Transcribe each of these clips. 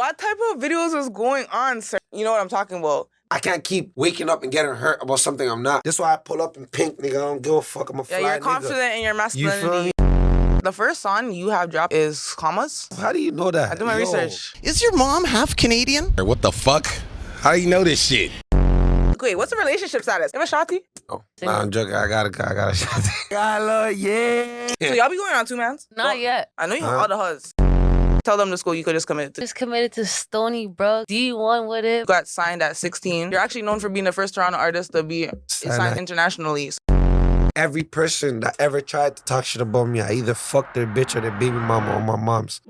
What type of videos is going on, sir? You know what I'm talking about. I can't keep waking up and getting hurt about something I'm not. This is why I pull up in pink, nigga. I don't give a fuck. I'm a fly nigga. Yeah, you're confident in your masculinity. You feel me? The first song you have dropped is Commas. How do you know that? I do my research. Is your mom half Canadian? What the fuck? How do you know this shit? Wait, what's the relationship status? You have a shotty? Oh, nah, I'm joking. I got a shot. Yeah. So y'all be going on 2 mans? Not yet. I know you have all the huzz. Tell them the school you could just commit to. Just committed to Stony Brook. D1 with it. You got signed at 16. You're actually known for being the first Toronto artist to be signed internationally. Every person that ever tried to talk shit about me, I either fucked their bitch or their baby mama or my mom's.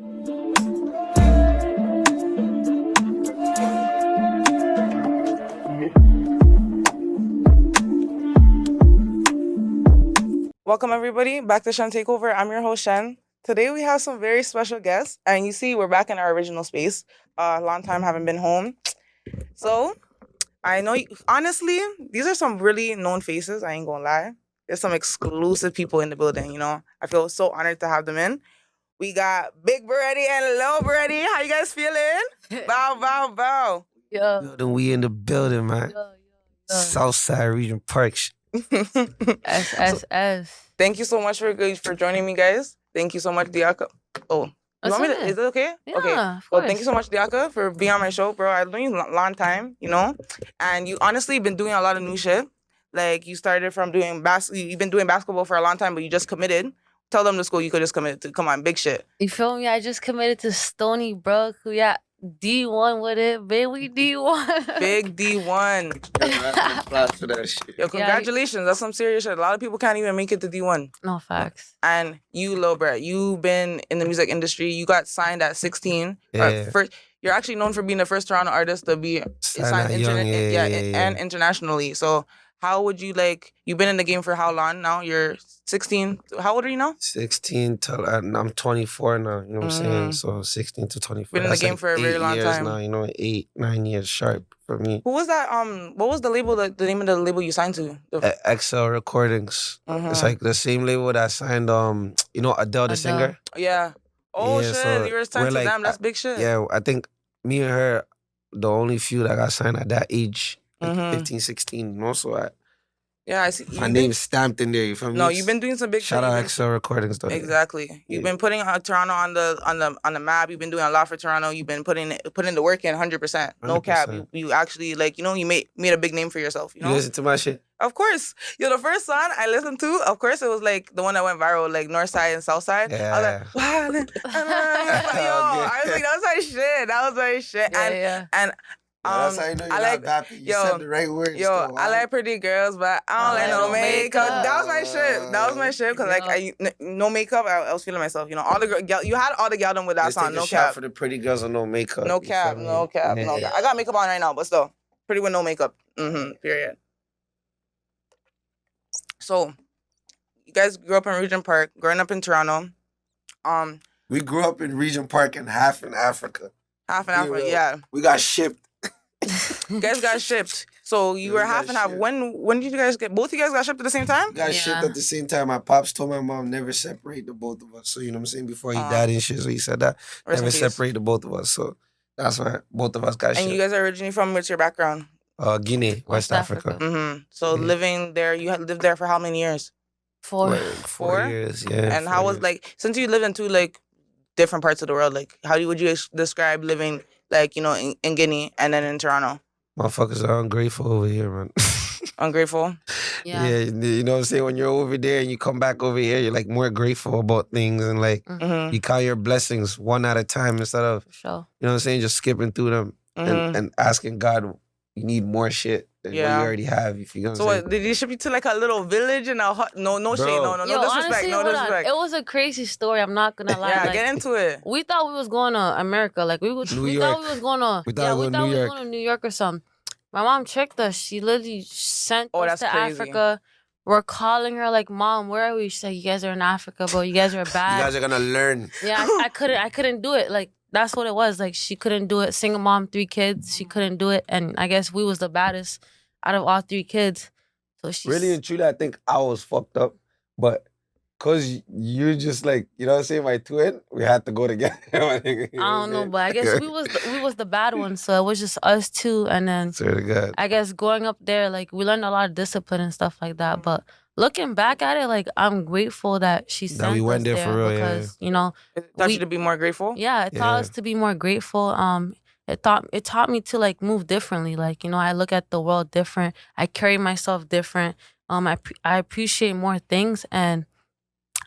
Welcome everybody back to Shen Takeover. I'm your host Shen. Today we have some very special guests, and you see we're back in our original space. Long time haven't been home. So I know, honestly, these are some really known faces. I ain't gonna lie. There's some exclusive people in the building, you know. I feel so honored to have them in. We got Big Berete and Lil Berete. How you guys feeling? Bow, bow, bow. Yo. Then we in the building, man. Southside Region Park. SSS. Thank you so much for joining me, guys. Thank you so much, Diaka. Oh, you want me to, is it okay? Yeah, okay. of Well, course. thank you so much, Diaka, for being on my show, bro. I've known you a long time, you know, and you honestly been doing a lot of new shit. Like you started from doing you've been doing basketball for a long time, but you just committed. Tell them the school you could just commit to. Come on, big shit. You feel me? I just committed to Stony Brook. Yeah, D1 with it. Baby D1. Big D1. For that shit. Yo, congratulations. That's some serious shit. A lot of people can't even make it to D1. No facts. And you, Lil Berete, you've been in the music industry. You got signed at 16. Yeah. You're actually known for being the first Toronto artist to be signed and internationally. So how would you you've been in the game for how long now? You're 16. How old are you now? 16 till I'm 24 now, you know what I'm saying? So 16 to 24. Been in the game for a very long time. Now, you know, 8, 9 years sharp for me. Who was that? What was the label, the name of the label you signed to? XL Recordings. It's like the same label that signed, you know, Adele the singer? Yeah. Oh, Yeah, shit. so You were signed to we're them. That's big shit. Yeah, I think me and her, the only few that got signed at that age, like 15, 16, you know, so yeah, I see. my name's stamped in there, you feel me? No, you've been doing some big shit. Shout out XL Recordings, though. Exactly. You've been putting Toronto on the map. You've been doing a lot for Toronto. You've been putting the work in 100%. No cap. You actually you made a big name for yourself. You know. You listen to my shit? Of course. Yo, the first song I listened to, of course, it was like the one that went viral, like North Side and South Side. Yeah. I was like, wow. I was like, that was my shit. That was my shit. And that's how you know you're not bapping. You said the right words. Yo, I like pretty girls, but I don't like no makeup. That was my shit. That was my shit. Because no makeup, I was feeling myself. You know, all the girl, you had all the gal done with that song. No cap. For the pretty girls with no makeup. No cap. No cap. No cap. I got makeup on right now, but still, pretty with no makeup. Period. So, you guys grew up in Regent Park, growing up in Toronto. We grew up in Regent Park and half in Africa. Half in Africa, yeah. We got shipped. You guys got shipped. So you were half and half. When did you guys both of you guys got shipped at the same time? Got shipped at the same time. My pops told my mom never separate the both of us. So you know what I'm saying? Before he died and shit. So he said that. Never separate the both of us. So that's why both of us got shipped. And you guys are originally from, what's your background? Guinea, West Africa. So living there, you had lived there for how many years? 4. 4 years, yeah. And how was since you live in 2 different parts of the world, how would you describe living in Guinea and then in Toronto? Motherfuckers are ungrateful over here, man. Ungrateful? Yeah. You know what I'm saying? When you're over there and you come back over here, you're more grateful about things and you count your blessings one at a time instead of, For sure. you know what I'm saying, just skipping through them and asking God, you need more shit than what you already have. If you know so what, did he ship you to a little village and a hut? No shade, no disrespect, honestly, no disrespect. It was a crazy story. I'm not gonna lie. Yeah, get into it. We thought we was going to America. We thought we was going to. We thought we was going to New York or something. My mom tricked us. She literally sent us to crazy. Africa. We're calling her Mom, where are we? She said, you guys are in Africa, bro. You guys are bad. You guys are gonna learn. Yeah, I couldn't do it. That's what it was. She couldn't do it. Single mom, 3 kids. She couldn't do it. And I guess we was the baddest out of all 3 kids. So she really and truly, I think I was fucked up. But Cause you're just like, you know what I'm saying, my twin, we had to go together. I don't know, but I guess we was the bad ones, so it was just us two. And then Swear to God. I guess growing up there, like we learned a lot of discipline and stuff like that. But looking back at it, like I'm grateful that she sent we went us there for real, because you know, It taught you to be more grateful. yeah, it taught us to be more grateful. It taught me to like move differently. Like, you know, I look at the world different. I carry myself different. I appreciate more things, and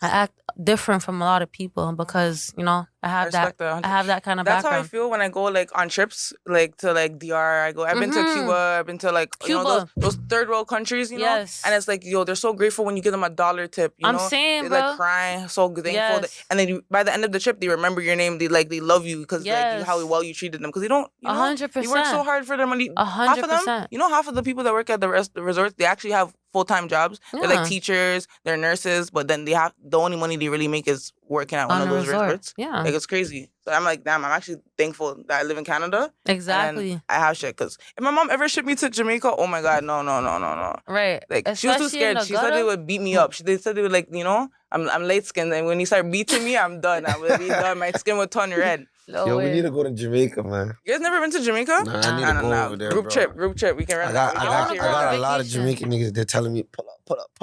I act different from a lot of people because, you know, I have that kind of That's background. how I feel when I go like on trips, like to like DR. I've been to Cuba. I've been to like you know those third world countries, you know. Yes. And it's like, yo, they're so grateful when you give them $1 tip. You I'm know, saying, they bro. like crying, so thankful. Yes. And then by the end of the trip, they remember your name. They love you because like how well you treated them. Because they don't, you know, 100%. you work so hard for their money. 100%. Half of them, you know, half of the people that work at the resorts, they actually have full-time jobs. Yeah. They're like teachers, they're nurses, but then the only money they really make is working at one of those resorts. Yeah. Like it's crazy. So I'm like, damn, I'm actually thankful that I live in Canada. Exactly. And I have shit. Because if my mom ever shipped me to Jamaica, oh my God, no. Right. Like, she was too scared. She said they would beat me up. They said they would, like, you know, I'm light skinned. And when you start beating me, I'm done. I would be done. My skin would turn red. Yo, we need to go to Jamaica, man. You guys never been to Jamaica? Nah, I need to go over there, Group bro. trip. We can run I got a lot of Jamaican niggas. They're telling me, pull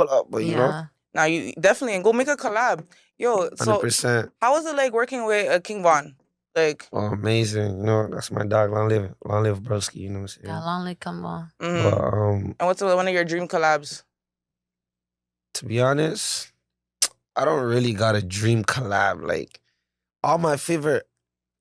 up. But, you know. Now, you definitely, and go make a collab. Yo, so 100%. how was it like working with King Von? Like, oh, amazing. You know, that's my dog. Long live broski, you know what I'm saying? Yeah, long live come on. mm-hmm. But, And what's one of your dream collabs? to be honest, I don't really got a dream collab. Like, all my favorite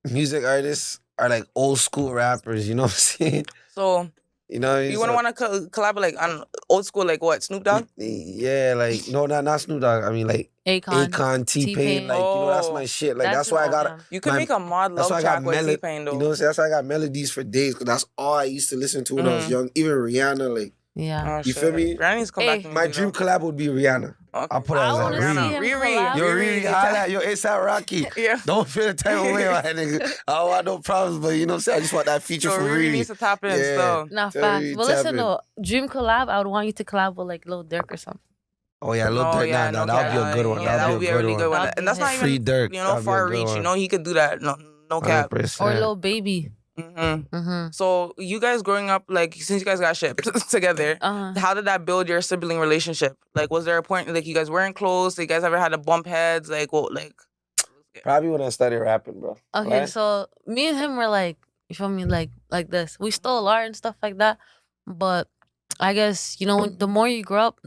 music artists are like old school rappers, you know what I'm saying? So, you know, you wouldn't want to collab like on old school, like what, Snoop Dogg? Yeah, like, no, not Snoop Dogg. I mean, like, Akon, T-Pain, like, you know, that's my shit. Like, that's why I got... You could make a mod love track with T-Pain, though. You know what I'm saying? That's why I got melodies for days, because that's all I used to listen to when I was young. Even Rihanna, like... Yeah. You feel me? Rihanna's come back to my dream collab would be Rihanna. Okay. I'll put it as like Riri. Yo, Riri, holla, yo, A$AP Rocky. Yeah. Don't feel the type of way, my nigga. I don't want no problems, but you know what I'm saying? I just want that feature So from Riri Riri. needs to tap in, so. Nah, facts. But listen, though, dream collab, I would want you to collab with like Lil Durk or something. Oh, yeah, Lil Durk. Nah, that would be a good one. Yeah, that would be a really good one. And that's not even, Free Durk. you know, far reach. You know, he could do that. No cap. 100%. Or Lil Baby. So you guys growing up, like, since you guys got shipped together, how did that build your sibling relationship? Like, was there a point like you guys weren't close? You guys ever had to bump heads? Like, what? Like, probably when I started rapping, bro. Okay, so me and him were like, you feel me, like this. We still a lot and stuff like that, but I guess, you know, the more you grow up,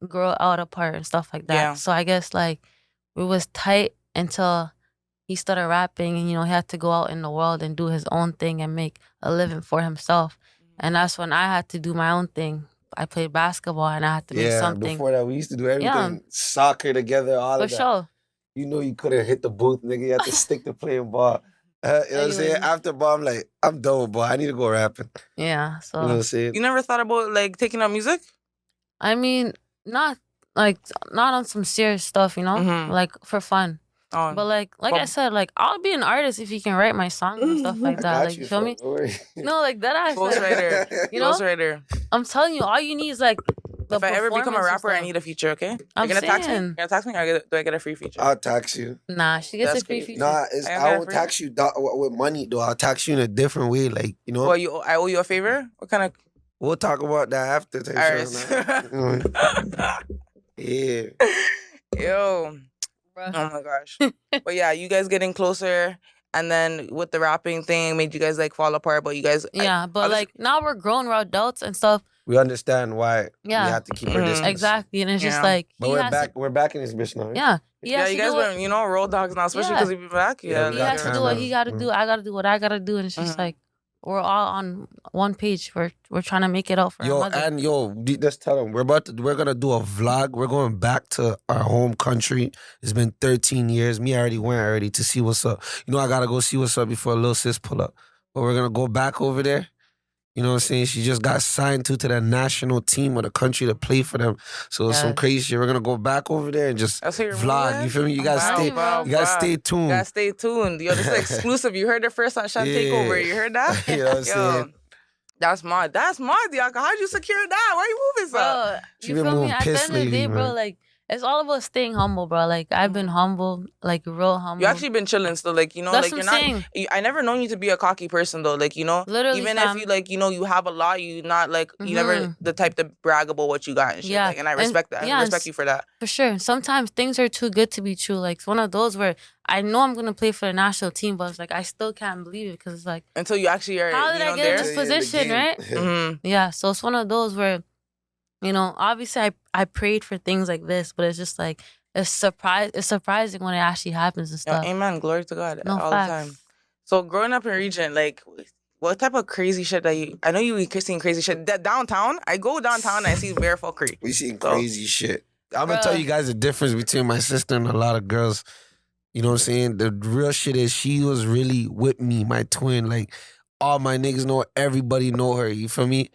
grow out apart and stuff like that. Yeah. So I guess like we was tight until he started rapping, and, you know, he had to go out in the world and do his own thing and make a living for himself. And that's when I had to do my own thing. I played basketball and I had to make something. Before that, we used to do everything. Soccer together, all of that. For sure. You know you couldn't hit the booth, nigga. You had to stick to playing ball. You know what I'm saying? After ball, I'm like, I'm done with ball. I need to go rapping. Yeah, so. You know what I'm saying? You never thought about, like, taking up music? I mean, not on some serious stuff, you know? Like, for fun. But like I said, like, I'll be an artist if you can write my songs and stuff like that. Like, you feel me? No, like that I Ghostwriter. You know? Ghostwriter. I'm telling you, all you need is like the if I ever become a rapper, I need need a feature, okay? I'm You're gonna tax me? saying. You're gonna tax me or do I get a free feature? I'll tax you. Nah, she gets That's a free crazy. feature. Nah, I won't tax you with money, though. I'll tax you in a different way, like, you know? Well, I owe you a favor? What kind of... We'll talk about that after. All right. Yeah. Yo. Oh my gosh. But yeah, you guys getting closer, and then with the rapping thing made you guys like fall apart, but you guys... Yeah, but like now we're grown, we're adults and stuff. We understand why we have to keep our distance. Exactly, and it's just like... But we're back in this bitch now. Yeah. Yeah, you guys were, you know, road dogs now, especially because we be back. Yeah, he has to do what he got to do. I got to do what I got to do, and it's just like... We're all on one page. We're trying to make it out for our mother. And just tell them we're gonna do a vlog. We're going back to our home country. It's been 13 years. Me, I already went to see what's up. You know, I gotta go see what's up before little sis pull up. But we're gonna go back over there. You know what I'm saying? She just got signed to the national team of the country to play for them. So it's some crazy shit. We're gonna go back over there and just vlog. You feel me? You gotta stay tuned. You gotta stay tuned. Yo, this is exclusive. You heard it first on HENTAKEOVER. You heard that? You know what I'm saying? That's mod, Diaka. How'd you secure that? Why you moving so? Bro, you feel me? At the end of the day, bro, like, It's all about staying humble, bro. Like I've been humble, like real humble. You actually been chilling still, like, you know, That's like what I'm you're not. saying. I never known you to be a cocky person though, like, you know. Literally, even fam. if you like, you know, you have a lot, you not like you never the type to brag about what you got and shit. Yeah. Like, and I respect that. yeah, I respect you for that. For sure. Sometimes things are too good to be true. Like it's one of those where I know I'm gonna play for the national team, but it's like I still can't believe it because it's like Until you actually are. how did you know, I get in there. this position, right? Mhm. Yeah. So it's one of those where, you know, obviously I prayed for things like this, but it's just like it's surprising when it actually happens and Yeah, stuff. amen. Glory to God No all facts. the time. So growing up in region, like, what type of crazy shit that you? I know you be seeing crazy shit. That downtown, I go downtown and I see bare fuckery. We seen So- crazy shit. I'm gonna tell Bruh. you guys the difference between my sister and a lot of girls. You know what I'm saying? The real shit is she was really with me, my twin. Like, all my niggas know her, everybody know her, you feel me?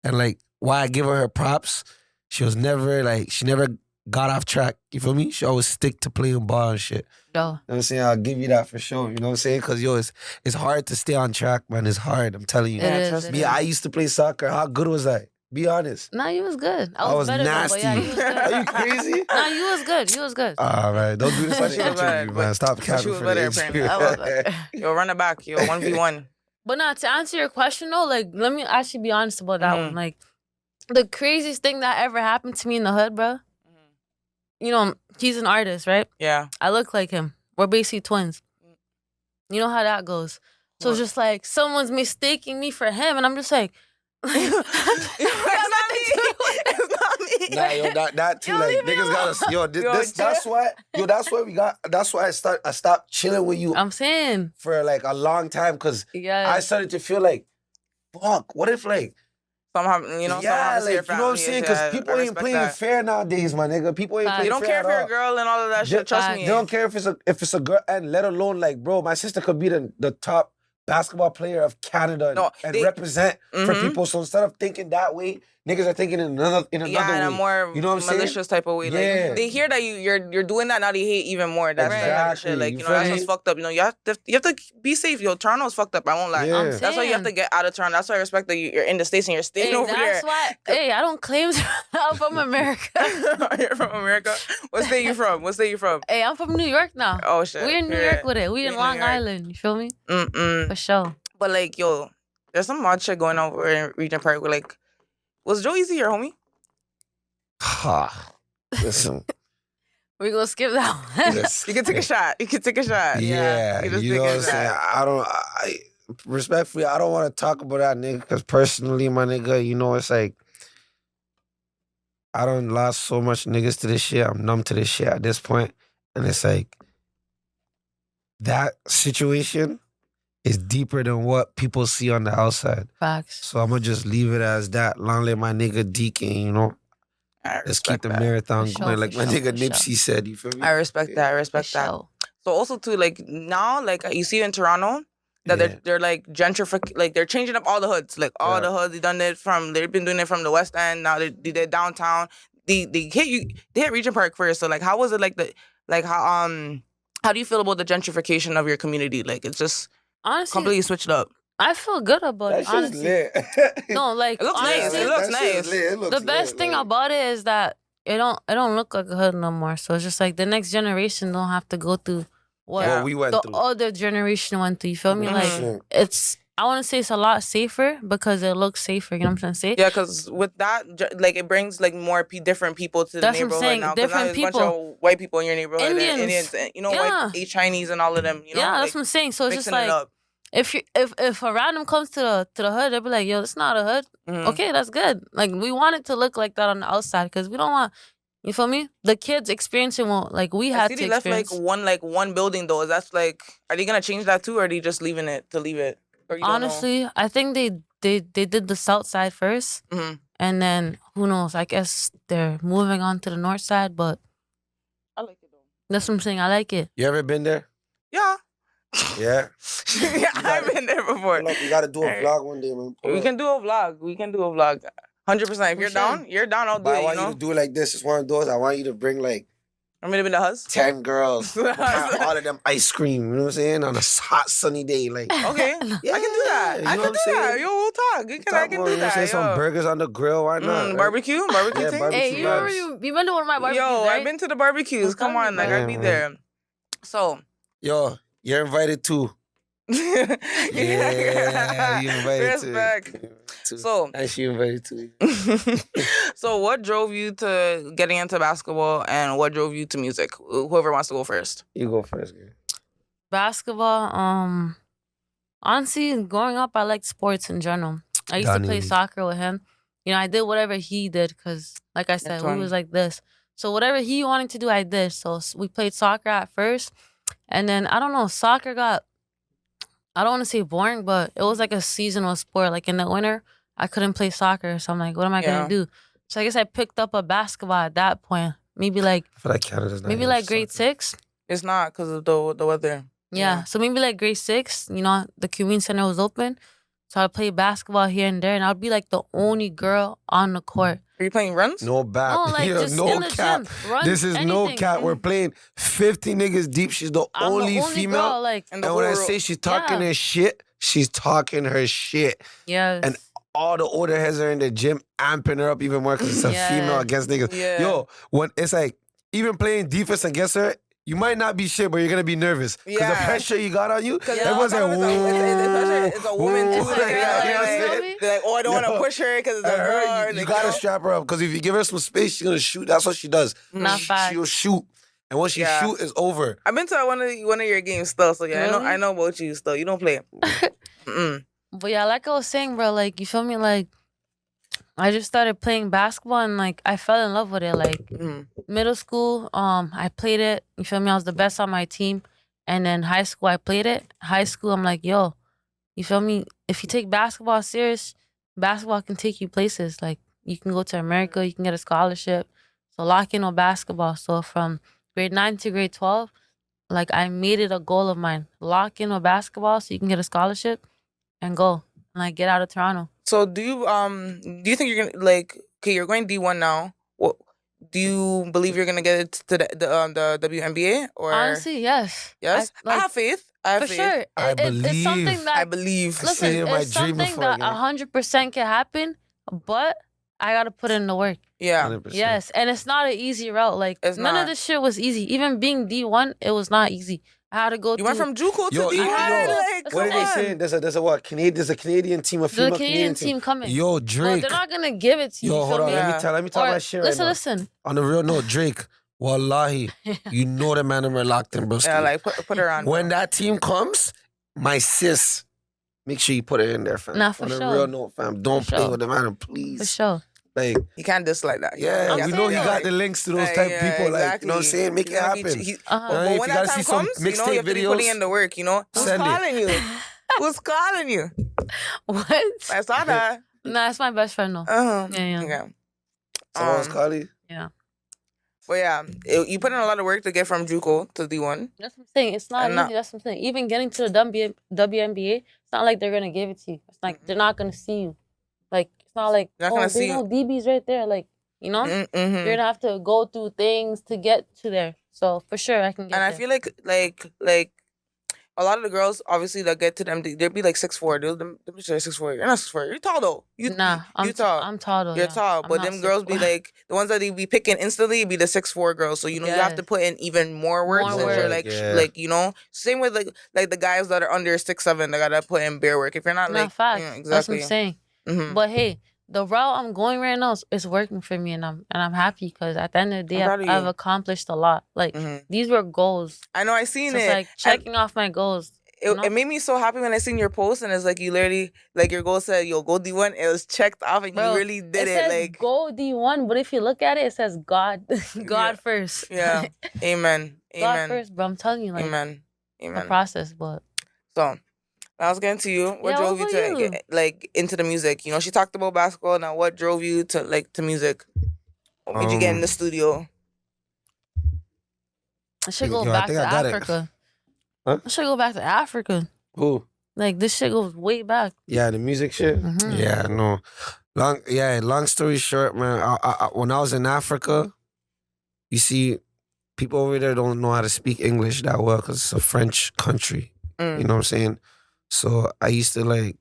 And like, why I give her props, she was never like, she never got off track, you feel me? She always stick to playing ball and shit. Yo. You know what I'm saying? I'll give you that for sure. You know what I'm saying? Because, yo, it's hard to stay on track, man. It's hard, I'm telling you. It is, trust it me. Me, is. I used to play soccer. How good was I? Be honest. Nah, you was good. I was better nasty. though, but yeah, you was good. Are you crazy? Nah, you was good. You was good. All right, don't do this on She the was better, interview, man. Stop she capping was for better, the apparently. interview. I was better. Yo, run it back. Yo, 1v1. But now to answer your question though, like let me actually be honest about that one. Like the craziest thing that ever happened to me in the hood, bro. You know, he's an artist, right? Yeah. I look like him. We're basically twins. You know how that goes. So it's just like someone's mistaking me for him, and I'm just like, It's not me. It's not me. Nah, yo, that too. Yo, Like leave me niggas gotta, yo, Yo, that's why, that's why I stopped chilling with you I'm saying, for like a long time because yeah, I started to feel like, fuck, what if like, Somehow, you know, yeah, somehow like, you know what I'm saying? Because people ain't playing fair nowadays, my nigga. People ain't Facts. playing You don't fair care at for your all. girl and all of that shit. Trust me. They don't care if it's a girl, and let alone like, bro, my sister could be the top basketball player of Canada No, and they- represent for Mhm. people. So instead of thinking that way, niggas are thinking in another Yeah, way. in a more You know what I'm saying? malicious type of way. Yeah. Like they hear that you're doing that, now they hate even more. That's that type of shit. Exactly. Like, You you know, feel that's me? what's fucked up. You know, you have to be safe. Yo, Toronto's fucked up. I won't lie. Yeah. That's why you have to get out of Toronto. That's why I respect that you're in the States and you're staying hey, over there. that's why. Hey, I don't claim I'm from America. You're from America. What state you from? What state you from? Hey, I'm from New York now. Oh shit. We're in New Yeah. York with it. We in New Long York. Island. You feel me? Mm-mm. For sure. But like, yo, there's some odd shit going on over in Regent Park. Where like, was Joe Easy your homie? Ha. Listen. We gonna skip that one. You can take a shot. You can take a shot. Yeah, you just you take know a what I'm saying? shot. Respectfully, I don't want to talk about that nigga because personally, my nigga, you know, it's like, I done lost so much niggas to this shit. I'm numb to this shit at this point. And it's like, that situation is deeper than what people see on the outside. Facts. So I'm going to just leave it as that. Long live my nigga Deacon, you know? I Let's keep respect the that. marathon For sure, going. Like for my sure, nigga for Nipsey said, you feel me? I respect that. I For respect that. sure. So also too, like now, like you see in Toronto, that Yeah. they're like like they're changing up all the hoods, like all Yeah. the hoods. They've been doing it from the West End. Now they did downtown. They hit Regent Park first. So like, how was it how do you feel about the gentrification of your community? Like it's just Honestly, completely switched up. I feel good about That it. shit's Honestly, lit. no, like It looks nice. honestly, It looks that shit's nice. lit. It looks the best lit, thing like- about it is that it don't look like a hood no more. So it's just like the next generation don't have to go through what What we went the through. other generation went through. You feel me? Like 100%. it's. I want to say it's a lot safer because it looks safer. You know what I'm trying to say? Yeah, because with that, like it brings like more different people to the That's what I'm neighborhood saying, now. 'Cause now different there's a bunch people. of white people in your neighborhood, and Indians. Indians, and, you know, Yeah. white Chinese and all of them. You know, Yeah, like, that's what I'm saying. So it's just mixing it like up. if a random comes to the hood, they'll be like, "Yo, it's not a hood." Mhm. Okay, that's good. Like we want it to look like that on the outside because we don't want. You feel me? The kids experiencing what like we I had see to they left experience. like one building though. Is that's like, are they gonna change that too, or are they just leaving it to leave it? Or you don't know? Honestly, I think they did the south side first, Mhm. and then who knows? I guess they're moving on to the north side, but I like it though. that's what I'm saying. I like it. You ever been there? Yeah, Yeah. yeah, I've been there before. Look, we got to do a Alright. vlog one day, man. Pull We up. can do a vlog. 100%. If For you're sure. down, you're down. I'll do But I it. You want you know, to do it like this. It's one of those. I want you to bring like I'm gonna be the hus. 10 girls. Have all of them ice cream. You know what I'm saying? On a hot sunny day. Like, Okay, I can do that. you I know can what do I'm that. saying? Yo, we'll Yeah, you can, I can do that. Say some Yo. burgers on the grill. Why not? right? Barbecue Yeah, taste? barbecue. Hey, you remember you been to one of my barbecues, Yo, right? I've been to the barbecues. I'm Come telling on, you, like bro. I'd be Yeah, there. So, Yo, you're invited too. Yeah, you invited Respect. too. So, And she invited too. so what drove you to getting into basketball, and what drove you to music? Whoever wants to go first. You go first, girl. Basketball. Honestly, growing up, I liked sports in general. I used to Donnie play Lee. soccer with him. You know, I did whatever he did because, like I said, That's we fun. was like this. So whatever he wanted to do, I did. So we played soccer at first, and then I don't know, soccer got, I don't want to say boring, but it was like a seasonal sport. Like in the winter, I couldn't play soccer, so I'm like, what am I Yeah. gonna do? So I guess I picked up a basketball at that point. Maybe like I feel like Canada's not maybe here like for grade soccer. 6. It's not because of the weather. Yeah. So maybe like grade 6, you know, the community center was open. So I'd play basketball here and there, and I'd be like the only girl on the court. Are you playing runs? No back. No, like Yo, just no in the cap. gym. Run, This is no anything. cap. We're playing 50 niggas deep. She's the I'm only the only female. girl, like, And the And when I whole say she's talking Yeah. her shit, she's talking her shit. yes. And all the older heads are in the gym amping her up even more because it's a Yeah. female against niggas. Yeah. Yo, when it's like, even playing defense against her, you might not be shit, but you're gonna be nervous. Because the Yeah. pressure you got on you, Because everyone's like, it's a woman too. whoa. Like, Yeah, you know, you know like, me? they're like, oh, I don't want to Yo. push her because it's a Her, girl. you like, gotta know? strap her up because if you give her some space, she's gonna shoot. That's what she does. Not facts. She'll shoot, and once she Yeah. shoot, it's over. I've been to one of your games still, so yeah, Really? I know about you still. You don't play. Mm-mm. But yeah, like I was saying, bro, like, you feel me? Like, I just started playing basketball and, like, I fell in love with it. Like, Mhm. middle school, I played it. You feel me? I was the best on my team. And then high school, I played it. High school, I'm like, yo, you feel me? If you take basketball serious, basketball can take you places. Like, you can go to America, you can get a scholarship. So lock in on basketball. So from grade 9 to grade 12, like, I made it a goal of mine. Lock in with basketball so you can get a scholarship and go. And, like, get out of Toronto. So do you think you're gonna like? Okay, you're going D1 now. What do you believe you're gonna get it to the WNBA or? Honestly, yes. yes. I like, have faith. I have for faith. sure. I It's something believe. that I believe. listen, seen it in my it's dream something before, that gang. 100% can happen, but I gotta put in the work. Yeah. 100%. Yes, and it's not an easy route. Like It's none not. of this shit was easy. Even being D1, it was not easy. I had to go. You went from JUCO to Yo, D1. yo, Like, What are come they on. saying? There's a what? There's a Canadian team, a the female Canadian team coming. Yo, But Drake. they're not gonna give it to you. Yo, you hold feel on. me? Yeah. Let me tell Or, my shit listen, right now. listen. On the real note, Drake, wallahi, you know the man are locked in, bro. Yeah, like put her on. When that team comes, my sis, make sure you put it in there, fam. Nah, for On sure. a real note, fam. Don't For play sure. with the man, For please. sure. Like, you can't dislike that. yeah, I'm we know he saying, got like, the links to those like, type yeah, people. Like, you know what I'm exactly. saying? Make He's it gonna be- happen. he- Uh-huh. But If when you that gotta time see some comes, you know, mixtape you have to be putting videos, in the work, you know? Who's send it. calling you? Who's calling you? What? I saw that. Nah, it's my best friend though. Uh-huh. Yeah. Okay. Someone's calling. But yeah, you put in a lot of work to get from JUCO to D1. That's what I'm saying. It's not And easy. not- That's what I'm saying. Even getting to the WNBA, it's not like they're gonna give it to you. It's like they're not gonna see you. Like it's not like They're not gonna oh, see they know DB's right there. Like you know, Mm-hmm. you're gonna have to go through things to get to there. So for sure, I can get And I there. feel like a lot of the girls, obviously, that get to them, they'll be like 6'4". Them bitches are 6'4". You're not 6'4". You're tall though. Nah, you tall. I'm tall though. You're yeah. tall, I'm but not them girls be 6'4". like the ones that they be picking instantly be the 6'4" girls. So you know you have to Yes. put in even more work More since you're work, like yeah. like you know same with like the guys that are under 6'7", they gotta put in bare work. If you're not Nah, like facts. yeah, That's what exactly. I'm saying. Mhm. But hey, the route I'm going right now is working for me, and I'm happy because at the end of the day, I'm proud of I've you. accomplished a lot. Like Mhm. these were goals. I know I seen So it's it. like checking off my goals. It, know? it made me so happy when I seen your post and it's like you literally like your goal said you'll go D1. It was checked off and Bro, you really did it. says Like go D1, but if you look at it, it says God, God Yeah. first. yeah, amen, God amen, first, bro. I'm telling you, like amen, the amen. process. But So I was getting to you. What Yeah, drove what you to about you? get like into the music? You know, she talked about basketball. Now, what drove you to like to music? What made you get in the studio? I should Yo, go I back think to I got it. Africa. Huh? I should go back to Africa. Who? Like this shit goes way back. Yeah, the music shit. Mhm. Yeah, no. Long story short, man. When I was in Africa, you see, people over there don't know how to speak English that well because it's a French country. Mm. You know what I'm saying? So I used to like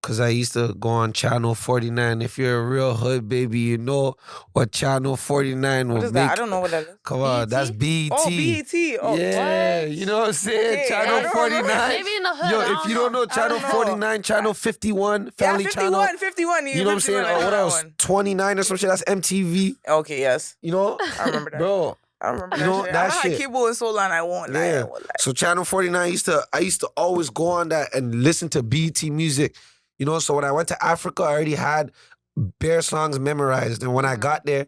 Cause I used to go on Channel 49. If you're a real hood baby, you know what Channel 49 will What is make. that? I don't know what that is. Come on, that's BET. Oh, BET. Oh, Yeah, what? you know what I'm saying? Okay, I Channel don't 49. remember. Maybe in the hood. Yo, I if don't you don't know I Channel don't know. 49, Channel 51, Family yeah, Channel. 51. You know what I'm saying? 51, I know Or what that else? one. 29 or some shit. That's MTV. Okay, yes. You know? I remember that. Bro, I remember you that know, shit. that I had shit. cable in so long, I won't lie. Yeah. I won't lie. So Channel 49, I used to always go on that and listen to BET music. You know, so when I went to Africa, I already had bare songs memorized. And when I got there,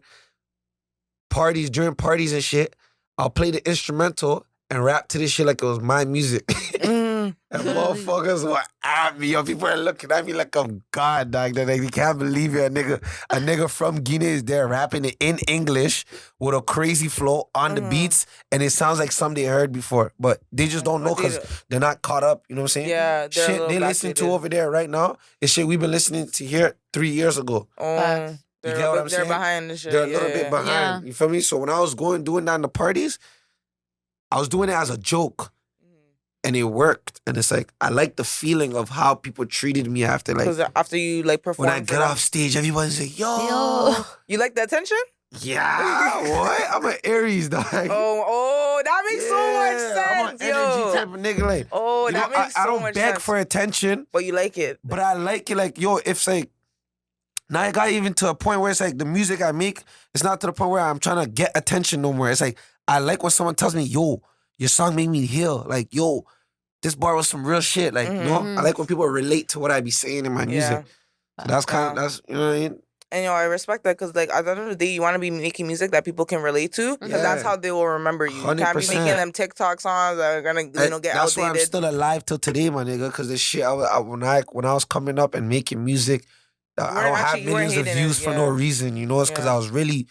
during parties and shit, I'll play the instrumental and rap to this shit like it was my music. And motherfuckers were at me. Yo, people are looking at me like I'm God, dog. They're like, you can't believe it. A nigga from Guinea is there rapping it in English with a crazy flow on the beats, and it sounds like something they heard before. But they just don't know But they because they're not caught up. You know what I'm saying? Yeah, they're a Shit little they listen to backdated. over there right now is shit we've been listening to here 3 years ago. Facts. They're, get what I'm they're saying? behind the shit. They're a little bit yeah. behind. Yeah. You feel me? So when I was doing that in the parties, I was doing it as a joke. And it worked. And it's like, I like the feeling of how people treated me after. Like, Because after you like perform, when I get off stage, everybody's like, yo. you like the attention? Yeah, what? I'm an Aries, dog. Oh, that makes so much I'm an sense, energy yo. type of nigga. Like, Oh, you that know, makes so I don't much beg sense. for attention, But you like it. but I like it. Like, yo, if like, now I got even to a point where it's like the music I make, it's not to the point where I'm trying to get attention no more. It's like, I like when someone tells me, yo, your song made me heal. Like, yo, this bar was some real shit. Like, you know, I like when people relate to what I be saying in my music. So that's kind of, that's, you know what I mean? And I respect that because like at the end of the day, you want to be making music that people can relate to because that's how they will remember you. You can't be 100%. making them TikTok songs that are gonna get That's outdated. why I'm still alive till today, my nigga. Because the shit, when I was coming up and making music, I don't have millions of views for no reason. You know, it's because I was really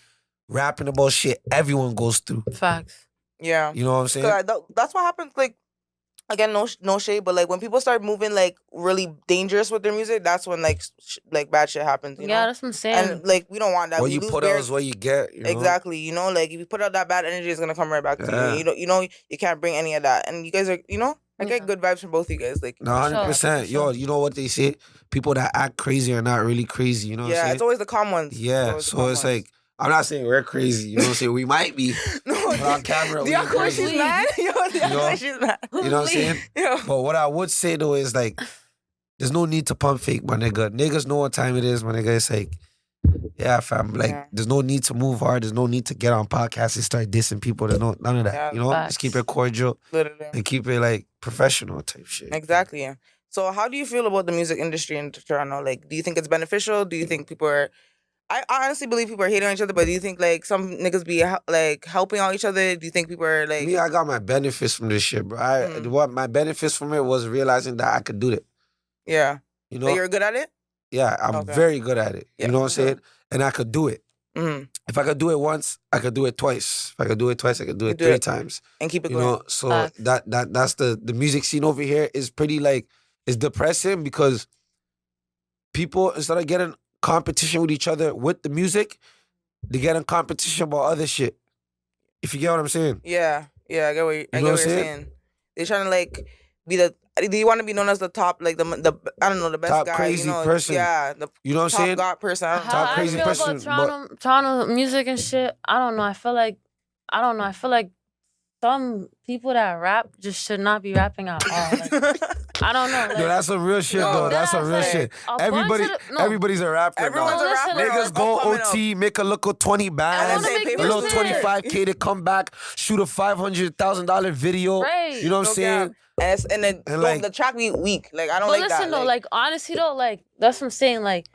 rapping about shit everyone goes through. Facts. Yeah. You know what I'm saying? That's what happens. Like, again, no shade, but like when people start moving like really dangerous with their music, that's when like bad shit happens. You know? That's what I'm saying. And like we don't want that. What We you lose put out is what you get. You know? Exactly. You know, like if you put out that bad energy, it's gonna come right back to you. You know, you can't bring any of that. And you guys are, you know, I get good vibes from both of you guys. Like, No, 100%. Yo, you know what they say? People that act crazy are not really crazy. You know what I'm saying? it's always the calm ones. Yeah, so it's like, I'm not saying we're crazy. You know what I'm saying? We might be. But on camera, we ain't crazy. She's mad. Yo, she's mad. You know what I'm saying? Yeah. But what I would say though is like, there's no need to pump fake, my nigga. Niggas know what time it is, my nigga. It's like, yeah, fam. Like, there's no need to move hard. There's no need to get on podcasts and start dissing people. There's none of that. You know, just keep it cordial. Literally. And keep it like professional type shit. Exactly. Yeah. So, how do you feel about the music industry in Toronto? Like, do you think it's beneficial? Do you think people are? I honestly believe people are hating on each other, but do you think like some niggas be like helping out each other? Do you think people are like? Me, I got my benefits from this shit, bro. What my benefits from it was realizing that I could do it. Yeah. You know, like you're good at it. Yeah, I'm very good at it. You know what I'm saying? And I could do it. If I could do it once, I could do it twice. If I could do it twice, I could do it 3 times. And keep it you going. know, so that's the music scene over here is pretty like, it's depressing because people, instead of getting competition with each other with the music, they get in competition about other shit. If you get what I'm saying? Yeah, I get what you know you're saying. They're trying to like be the. Do you want to be known as the top, like the I don't know, the best top guy, crazy you know? person? Yeah, the you know what I'm top saying? God person. I don't know. Top How crazy I feel person. about Toronto music and shit. I don't know. I feel like some people that rap just should not be rapping at all. Like, I don't know. Like, Yo, that's some real shit, though. That's some real shit. Everybody's a rapper. Everyone's now. a rapper. Niggas go OT, make a little 20 bands, make a little papers. 25K to come back, shoot a $500,000 video. Right. You know what I'm saying? And then like, the track be weak. Like I don't but like listen that. though, like honestly though, like that's what I'm saying. Like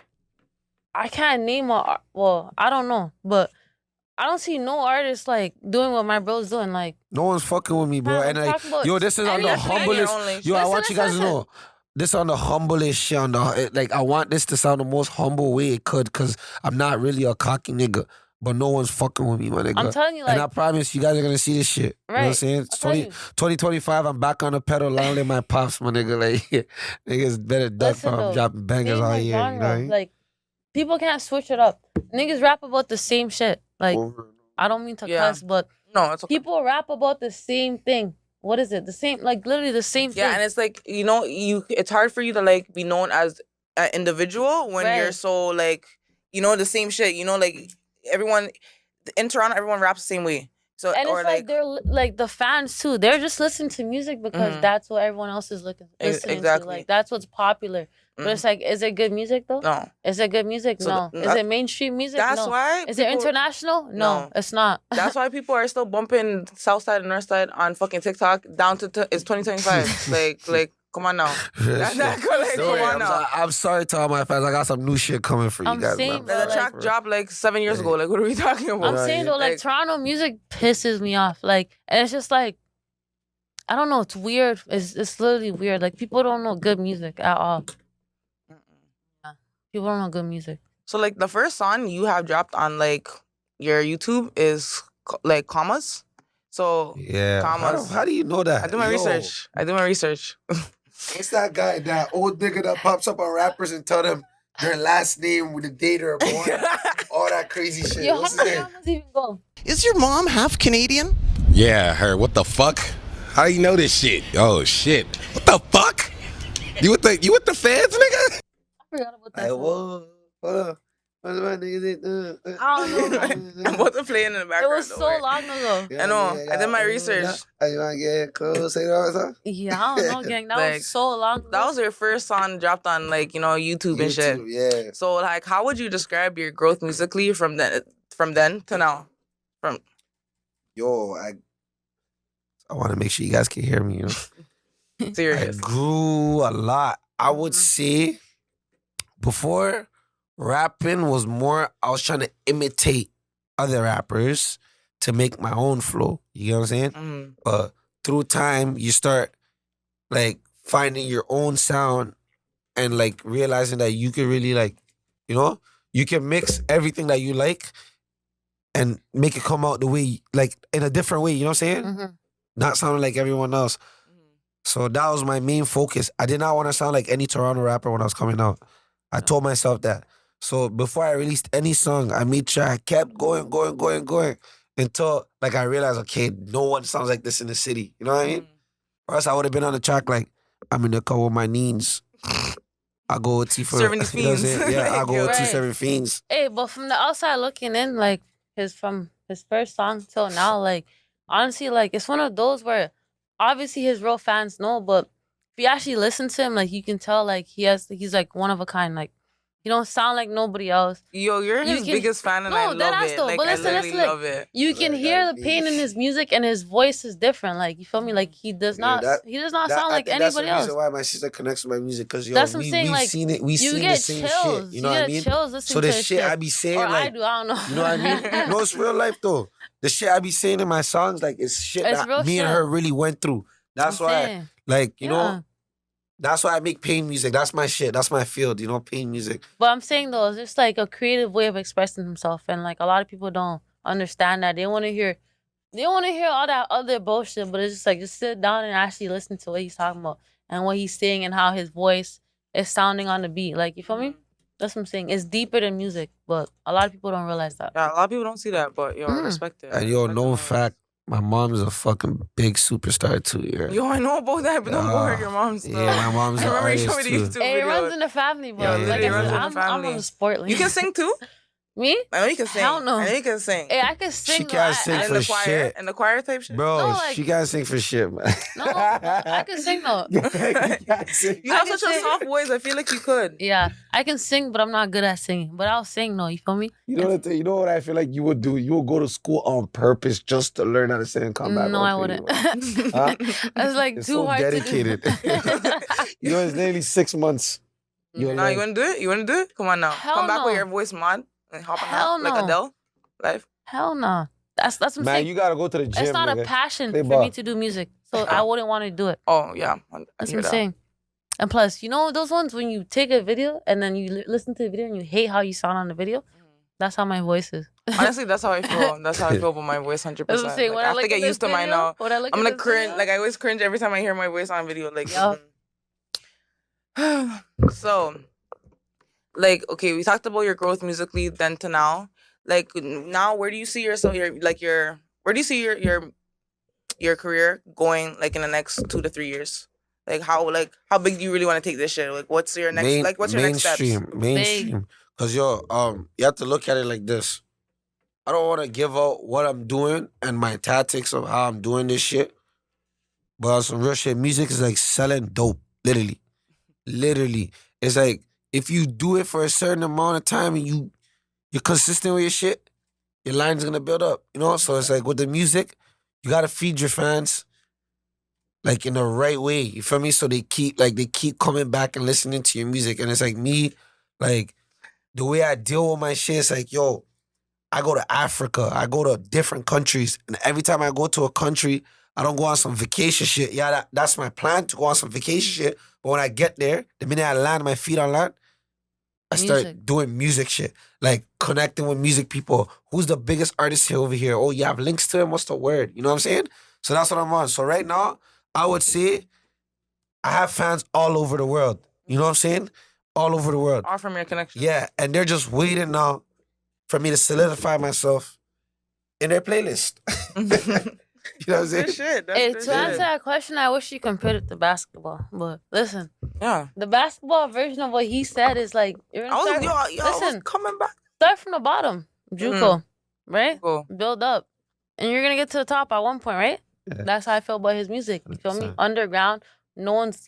I can't name I don't know, but I don't see no artist like doing what my bro's doing. Like no one's fucking with me, bro. And like, yo, this is on the humblest. Yo, I want you guys to know. This on the humblest shit. Like, I want this to sound the most humble way it could, cause I'm not really a cocky nigga. But no one's fucking with me, my nigga. I'm telling you, like, and I promise you guys are gonna see this shit. Right. You know what I'm saying? It's 2025, I'm back on the pedal, loudly my pops, my nigga. Like, niggas better duck from dropping bangers all year. Genre, you know what I mean? Like, people can't switch it up. Niggas rap about the same shit. Like, I don't mean to cuss, but no, it's okay. People rap about the same thing. What is it? The same, like literally the same thing. Yeah, and it's like, you know, it's hard for you to like be known as an individual when you're Right. so like, the same shit. Like everyone in Toronto, everyone raps the same way. So And or it's like they're like the fans too. They're just listening to music because Mhm. that's what everyone else is listening exactly. to. Like that's what's popular. But it's like, is it good music though? No. Is it good music? So No. Is it mainstream music? That's No. why Is it international? No, No. it's not. That's why people are still bumping South Side and North Side on fucking TikTok down to it's 2025. like come on now. Like, Sorry, come on now. I'm sorry to all my fans. I got some new shit coming for you I'm guys. saying, man. bro, The like- track dropped like 7 years ago. Like, what are we talking about? I'm saying though, like Toronto music pisses me off. Like, and it's just like, I don't know. It's weird. It's literally weird. Like people don't know good music at all. Yeah. People don't know good music. So like the first song you have dropped on like your YouTube is like Commas. So Yeah. Commas. How do you know that? I do my research. What's that guy, that old nigga that pops up on rappers and tell them their last name with the date or born? All that crazy shit. Yo, how What's his many name? albums even go? Is your mom half Canadian? Yeah, her. What the fuck? How do you know this shit? Oh shit. What the fuck? You with the fans, nigga? I forgot about that. I song. was. Hold up. What's my nigga? I don't know. I'm about to play it in the It background. was don't so worry. long ago. I know. I did my research. You want to get close? Say that. Yeah, I don't know, gang. That Like, was so long ago. That was your first song dropped on like YouTube and shit. Yeah. So like, how would you describe your growth musically from then to now? Yo, I want to make sure you guys can hear me. You know? I Serious. grew a lot. I would say before, rapping was more, I was trying to imitate other rappers to make my own flow. You get what I'm saying? Mhm. But through time, you start like finding your own sound and like realizing that you can really like, you can mix everything that you like and make it come out the way, like in a different way. You know what I'm saying? Mhm. Not sounding like everyone else. So that was my main focus. I did not want to sound like any Toronto rapper when I was coming out. I told myself that. So before I released any song, I made sure I kept going until like I realized, okay, no one sounds like this in the city. You know what I mean? Or else I would have been on the track like, I'm in the car with my knees. I go with T for Serving these you know what I'm fiends. saying? Yeah, I go with T Right. serving fiends. Hey, but from the outside looking in, like from his first song till now, like honestly, like it's one of those where obviously his real fans know, but if you actually listen to him, like you can tell like he's like one of a kind. Like he don't sound like nobody else. Yo, you're You his can- biggest fan, and No, I that love has it. to- Like but I listen, literally listen, love it. You can Like, hear I the pain in his music, and his voice is different. Like you feel me? Like he does Yeah, not that- he does not That- sound I like think that's the anybody else. reason why my sister connects with my music, because That's what I'm saying, we've like, seen it, we've You seen the get same chills. shit. You know what I mean? Chills listening So to the his shit I be saying, or like, I do. I don't know. you know what I mean? No, it's real life though. The shit I be saying in my songs, like, it's shit It's that real me and shit. her really went through. That's I'm why, saying. like, you Yeah. know, that's why I make pain music. That's my shit. That's my field, pain music. But I'm saying though, it's just like a creative way of expressing himself, and like a lot of people don't understand that. They want to hear all that other bullshit, but it's just like just sit down and actually listen to what he's talking about and what he's saying and how his voice is sounding on the beat. Like you feel me? That's what I'm saying. It's deeper than music, but a lot of people don't realize that. Yeah, a lot of people don't see that, but yo, I Mm. respect it. And known fact, my mom's a fucking big superstar too, yeah. Yo, I know about that, but don't go hurt your mom's. Yeah, my mom's I an remember you showed artist me the too. YouTube Hey, it video. runs in the family, bro. Yeah, Like literally I runs said, in the I'm family. on the sport. You can sing too? Me? I know you can sing. Hell no. I know you can sing. Hey, I can sing. She though. can't sing I- And in the for choir, shit. and the choir type shit. Bro, No, like- she can't sing for shit, man. No, I can sing though. You I have can such a sing. soft voice. I feel like you could. Yeah, I can sing, but I'm not good at singing. But I'll sing, though. You feel me? You know what I feel like you would do? You would go to school on purpose just to learn how to sing and come back. No, I okay, wouldn't. you know. Huh? That's like It's too so hard dedicated. to do. It's nearly 6 months. You'll Nah, learn. you wanna do it? You wanna do it? Come on now. Hell Come back with no. your voice mod and hop on Hell that like no. Adele. Live. Hell no. That's what I'm Man, saying. you gotta go to the gym. It's not a nigga. passion Play for ball. me to do music, so I wouldn't want to do it. Oh yeah, I That's hear what I'm that. saying. And plus, those ones when you take a video and then you listen to the video and you hate how you sound on the video. That's how my voice is. Honestly, that's how I feel. That's how I feel about my voice, 100%. That's what I'm saying. Like, When I have to look get at this used to mine video, now. when I look I'm at gonna this cringe. video- Like I always cringe every time I hear my voice on video. Like, Yup. so, like, okay, we talked about your growth musically then to now. Like now, where do you see yourself? Where do you see your career going? Like in the next 2 to 3 years. how big do you really want to take this shit? Like, what's your next what's your next steps? Mainstream. Cause yo, you have to look at it like this. I don't want to give out what I'm doing and my tactics of how I'm doing this shit. But on some real shit, music is like selling dope. Literally. Literally. It's like if you do it for a certain amount of time and you're consistent with your shit, your line's gonna build up. You know? So it's like with the music, you gotta feed your fans like in the right way. You feel me? So they keep coming back and listening to your music. And it's like me, like the way I deal with my shit, it's like, yo, I go to Africa, I go to different countries, and every time I go to a country, I don't go on some vacation shit. Yeah, that's my plan, to go on some vacation shit. But when I get there, the minute I land my feet on land, I start doing music shit. Like connecting with music people. Who's the biggest artist here over here? Oh, you have links to him? What's the word? You know what I'm saying? So that's what I'm on. So right now, I would say I have fans all over the world. You know what I'm saying? All over the world. All from your connection. Yeah, and they're just waiting now for me to solidify myself in their playlist. You know what I'm saying? Good shit. That's Hey, good to answer shit. that question, I wish you compared it to basketball. But listen, Yeah. the basketball version of what he said is like, you're I gonna was, start, I was listen, coming back. start from the bottom, JUCO, right? Cool. Build up, and you're gonna get to the top at one point, right? Yeah. That's how I feel about his music. You feel me? 100%. Underground,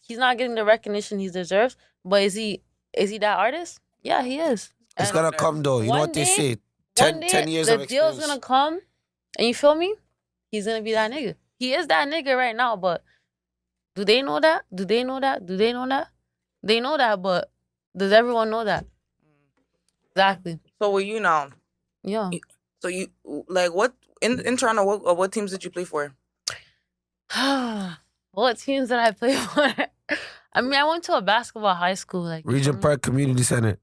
he's not getting the recognition he deserves. But is he that artist? Yeah, he is. It's And gonna come though. You know one what they day- say? one 10 day, years the of experience. deal's gonna come, and you feel me? He's gonna be that nigga. He is that nigga right now, but do they know that? Do they know that? Do they know that? They know that, but does everyone know that? Exactly. So with you now, Yeah. so you like what in Toronto? What teams did you play for? What teams did I play for? I mean, I went to a basketball high school. Like you Region feel me? Park Community Center.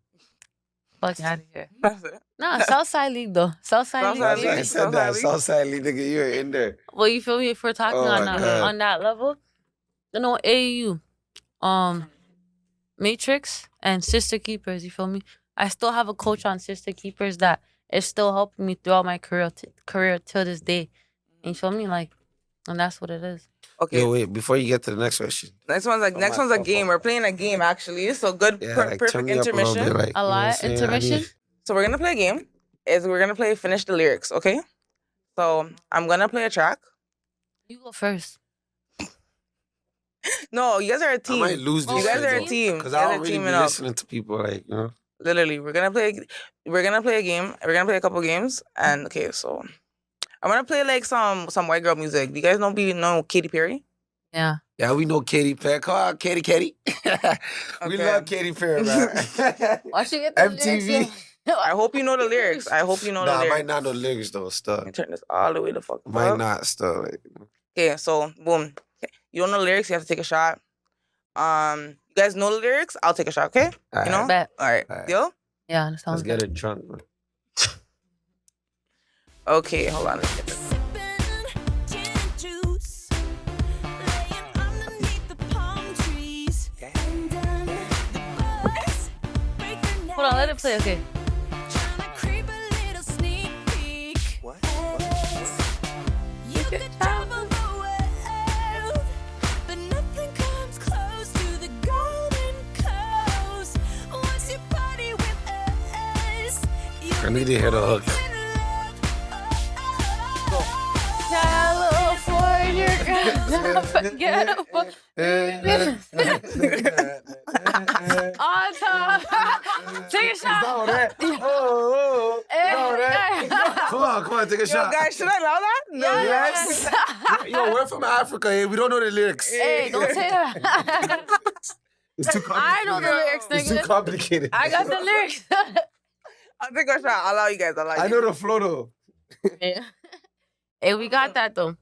Fuck out of here. That's it. Nah, Southside League though. Southside League. Southside gave League. me- said that. Southside League, nigga, you're in there. Well, you feel me? If we're talking Oh on my that God. on that level, you know, AAU, Matrix and Sister Keepers. You feel me? I still have a coach on Sister Keepers that is still helping me throughout my career till this day. And you feel me? Like, and that's what it is. Okay. Yo, wait, before you get to the next question. Next one's a game. We're playing a game actually. So good, Yeah, like, turn perfect me up a little intermission. bit, like, A you know what I'm lot? saying? I Intermission? need- So we're gonna play a game. We're gonna play finish the lyrics. Okay. So I'm gonna play a track. You go first. No, you guys are a I team. might lose this You guys shit, are a though, team. Because You I guys don't are really be teaming up. listening to people, like, you know. Literally, we're gonna play a game. We're gonna play a couple games. And okay, so I'm gonna play like some white girl music. Do you guys know Katy Perry? Yeah. Yeah, we know Katy Perry. Come on, Katy. We Okay. love Katy Perry, man. Watch you get the MTV. lyrics. I hope you know the lyrics. I hope you know Nah, the I lyrics. might not know the lyrics, though, Let stuff. me turn this all the way the fuck Might up. not, stuff. Like, Okay, so boom. Okay. You don't know the lyrics, you have to take a shot. You guys know the lyrics, I'll take a shot, okay? all You know? right, Bet. Alright. Alright. Deal? Yeah, that let's sounds get good. it drunk, man. Okay, hold on. Let's get this. Hold on, let it play. Okay. I need to hear the hook. California girls, unforgettable. On top. Take a shot. Come on, take a Yo, shot. guys, should I allow that? No. Yes. Yo, we're from Africa, eh? We don't know the lyrics. Hey, don't say that. It's too complicated. I know the lyrics, It's too nigga. complicated. I got the lyrics. I'll take a shot. I'll allow you guys. I know the flow, though. Yeah. Hey, we got that though.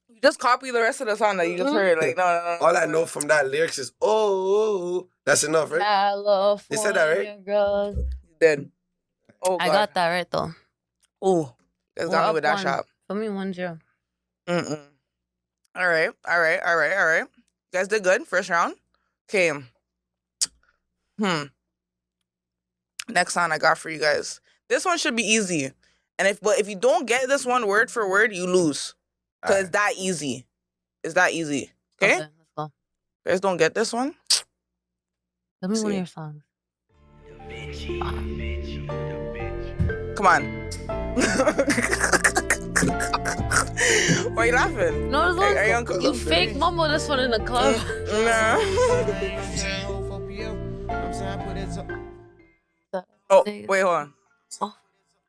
You just copy the rest of the song that you just heard. Like, no. All I know from that lyrics is, oh. That's enough, right? California They said that, right? girls. You did. Oh, God. I got that right though. Ooh. You guys We're got me up with that one. shot. For me, 1-0. Mm-mm. All right. You guys did good. First round. Okay. Next song I got for you guys. This one should be easy. And if you don't get this one word for word, you lose. So it's that easy. It's that easy. Okay? Let's go. guys don't get this one? Tell me one of See. your songs. Come on. Why you laughing? No, this Are you one, on you fake mumble this one in the club. Nah. Oh, wait, hold on. Oh.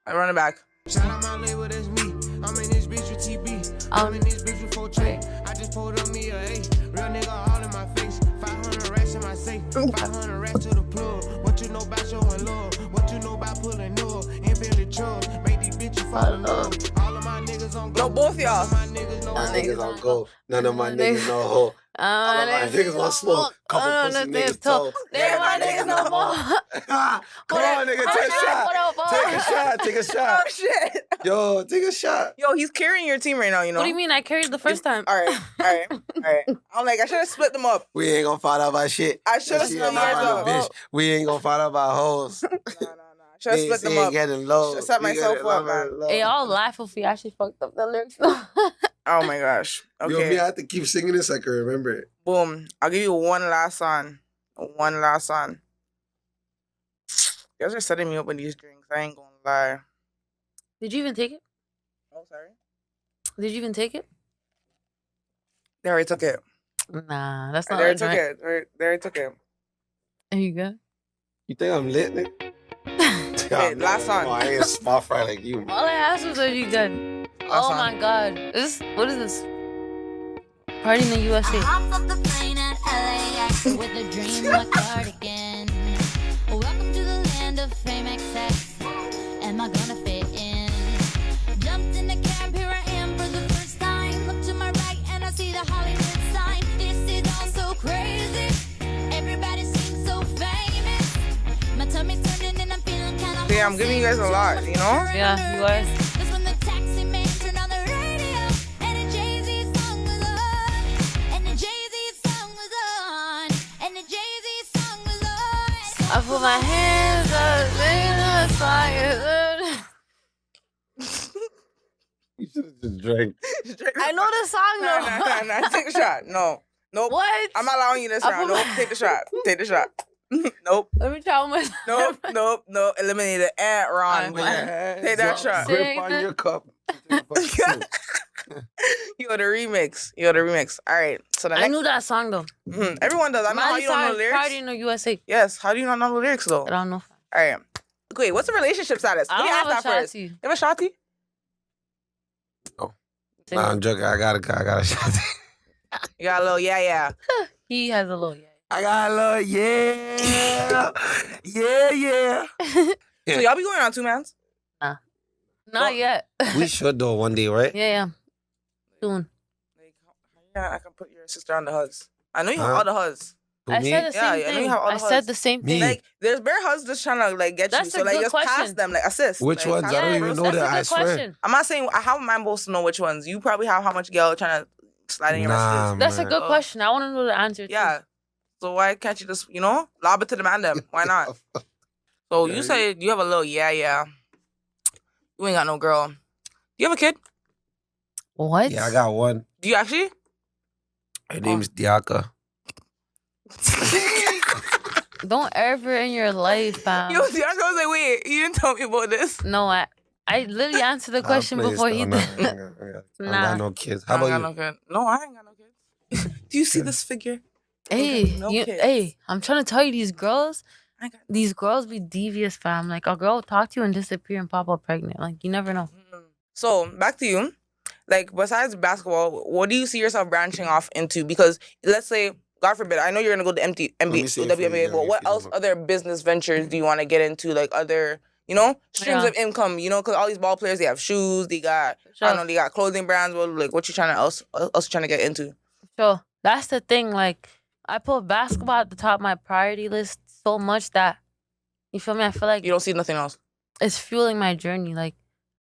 I run it back. Shout out my label, that's me. I'm in this bitch with TB. I'm in this bitch with 4 tray. I just pulled up me a A. Real nigga all in my face. 500 racks in my safe. 500 racks to the plug. What you know about showing love? What you know about pulling up? In Billy truck. Make these bitches fall in love. All of my niggas on go. No, both y'all. All of my niggas know Niggas on go. None of my niggas know hoe. All of my niggas want smoke. Couple pussy niggas toe. They my niggas no more. Come on, nigga, take a shot. Take a shot. Take a shot. Oh, shit. Yo, take a shot. Yo, he's carrying your team right now, you know? What do you mean? I carried the first time. All right. I'm like, I should have split them up. We ain't gonna find out about shit. I should have She split ain't them about no up. bitch. We ain't gonna find out about hoes. Nah. I should have split them up. Getting low. Should've set We myself getting up, low, man. low. Hey, y'all laugh if we actually fucked up the lyrics. Oh my gosh. Yo, me, Okay. I have to keep singing this so I can remember it. Boom. I'll give you one last song. One last song. You guys are setting me up with these drinks. I ain't gonna lie. Did you even take it? Oh, sorry. Did you even take it? They already took it. Nah, that's They not already a took drink. it. They already took it. Are you good? You think I'm lit, nigga? Okay, last song. Oh, I ain't a small fry like you. All I asked was, are you good? Last Oh song. my god. What is this? Party in the USA. I hopped off the plane at LAX with a dream, my cardigan. Welcome to the land of fame excess. Am I gonna fit in? Jumped in the cab, here I am for the first time. Look to my right and I see the Hollywood sign. This is all so crazy. Everybody seems so famous. My tummy's turning and I'm feeling kind of. Yeah, I'm giving you guys a lot, you know? Yeah, you are. That's when the taxi man turned on the radio and a Jay-Z song was on. And the Jay-Z song was on. And the Jay-Z song was on. I put my hands up, singing the fire. You should have just drank. I know the song though. Nah. Take a shot. No. Nope. What? I'm not allowing you this I round. put Nope. my- Take the shot. Take the shot. Nope. Let me try one more time. Nope. Eliminate it. Ron. Alright, Take that shot. Grip on your cup. You're the remix. All right. So the I next. knew that song though. Everyone does. I know how Miley you don't know the Cyrus, lyrics. Party in the USA. Yes. How do you not know the lyrics though? I don't know. All right. Okay. What's the relationship status? I Let me don't ask have a that first. shotty. You have a shotty? Nah, I'm joking. I got a shot. You got a little yeah. He has a little I got a little yeah. So y'all be going on 2 mans? Not yet. We should though one day, right? Yeah. Soon. Like, yeah, I can put your sister on the HUDs. I know you have Huh? all the HUDs. Who, I me? said the Yeah, same I know you thing. have all I the said HUDs. the same Me. thing. Like, there's bare HUDs just trying to like get That's you. So a like, good just pass question. them, like assist. Which Like, ones? pass I don't them even first. know That's that. a good I swear. question. I'm not saying how man supposed to know which ones. You probably have how much girl trying to slide in your Nah, messages. That's a man. good question. I want to know the answer. Too. Yeah. So why can't you just, lob it to the man them? Why not? So you say you have a little yeah. You ain't got no girl. Do you have a kid? What? Yeah, I got one. Do you actually? Her name's Diaka. Don't ever in your life, fam. Yo, see, I was like, wait, you didn't tell me about this. No, I literally answered the question before he did. I Nah. got no kids. How I ain't about got you? no kid. No, I ain't got no kids. Do you see this figure? Hey, No kids. hey, I'm trying to tell you, these girls I got be devious, fam. Like a girl will talk to you and disappear and pop up pregnant. Like you never know. So back to you. Like besides basketball, what do you see yourself branching off into? Because let's say, God forbid, I know you're gonna go to me see it for you, WNBA, but yeah, what if you else don't- other business ventures do you want to get into? Like other, streams Yeah. of income. Because all these ball players, they have shoes, they got I don't know, they got clothing brands. Well, like what you trying to else you trying to get into? So that's the thing. Like I put basketball at the top of my priority list so much that you feel me. I feel like You don't see nothing else. it's fueling my journey. Like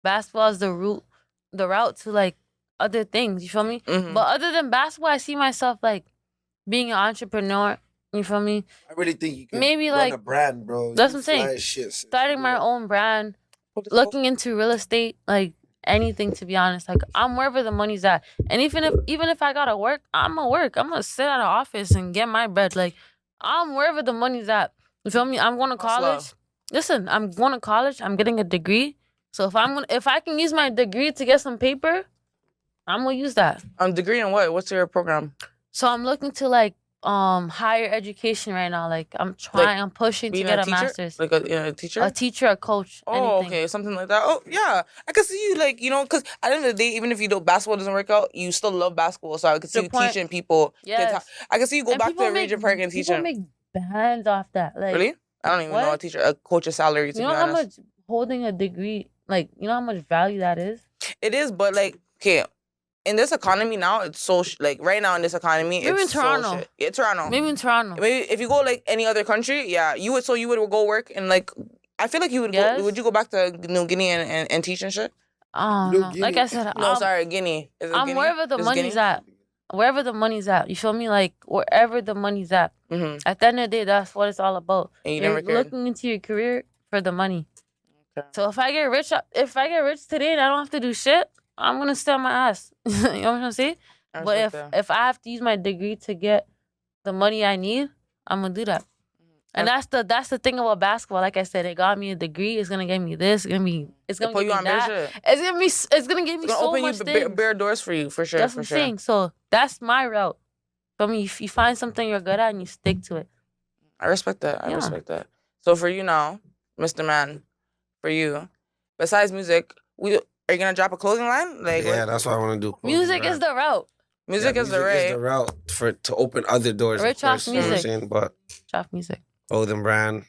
basketball is the route to like other things. You feel me? Mhm. But other than basketball, I see myself like being an entrepreneur. You feel me? I really think you can Maybe, run like, a brand, bro. that's You what I'm saying. fly as shit, sis. Starting my own brand, Hold this looking into real estate. Like anything, to be honest. Like, I'm wherever the money's at. And even if I gotta work, I'm gonna work. I'm gonna sit at an office and get my bread. Like, I'm wherever the money's at. You feel me? I'm going to college. Listen, I'm going to college. I'm getting a degree. So if I can use my degree to get some paper, I'm gonna use that. Degree in what? What's your program? So I'm looking to like higher education right now. Like, I'm pushing to Being get a a teacher? master's. Like a teacher? A teacher, a coach. Oh, anything. okay, something like that. Oh, yeah. I can see you, like, you know, because at the end of the day, even if you do basketball doesn't work out, you still love basketball. So I can see you teaching people. Yes. I can see you go And back people to Regent Park and teach People them. make bands off that. Like, Really? I don't even know a coach's salary, to You be know how honest. much holding a degree, like, you know how much value that is? It is, but, like, okay, in this economy now, it's so, like, right now in this economy, Maybe it's in Toronto. so shit. Yeah, Toronto. Maybe in Toronto. Maybe if you go, like, any other country, yeah, you would go work and, like, I feel like you would Yes. go, would you go back to New Guinea and teach and shit? I don't know. Like I said, No, sorry, Guinea. Is it I'm Guinea? wherever the Is money's Guinea? at. Wherever the money's at. You feel me? Like, wherever the money's at. Mm-hmm. At the end of the day, that's what it's all about. And you You're never cared. looking into your career for the money. Okay. So if I get rich today and I don't have to do shit, I'm gonna stay on my ass. You know what I'm saying? I But respect that. if I have to use my degree to get the money I need, I'm gonna do that. And that's the thing about basketball. Like I said, it got me a degree. It's gonna get me this. It's gonna put give you me on bare that. shit. It's gonna give me It's gonna so open much you things. bare doors for you, for sure. That's for what I'm sure. saying. So that's my route. For me, if you find something you're good at and you stick to it. I respect that. I Yeah. respect that. So for you now, Mr. Man, for you, besides music, are you gonna drop a clothing line? Like, Yeah, that's what I want to do. Music is the route. music is the right. route to open other doors. Rich of off course, you know what I'm music. saying? But Drop music. clothing brand,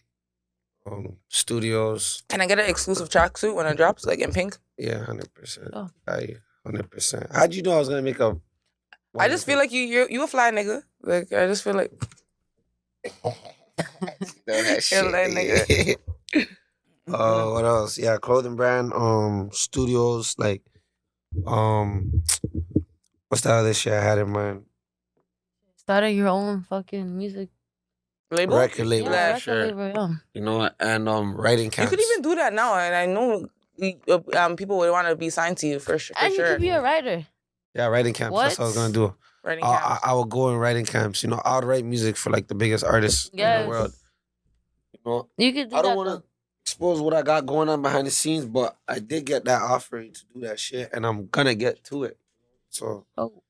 studios. Can I get an exclusive tracksuit when it drops, like in pink? Yeah, 100%. Oh. 100%. How'd you know I was gonna make a? I just feel like you a fly nigga. Like, I just feel like You're a fly nigga. What else? Yeah, clothing brand, studios, like, what's the other shit I had in mind? Started your own fucking music. Label. Record label, Yeah, for record sure. label, yeah. You know, and writing You camps. could even do that now, and I know people would want to be signed to you for sure. And you could be a writer. Yeah, writing camps. That's what I was What? gonna do. Writing I camps. would go in writing camps. You know, I would write music for like the biggest artists in Yes. the world. You know, You could do I that. don't want to expose what I got going on behind the scenes, but I did get that offering to do that shit, and I'm gonna get to it. So, Oh.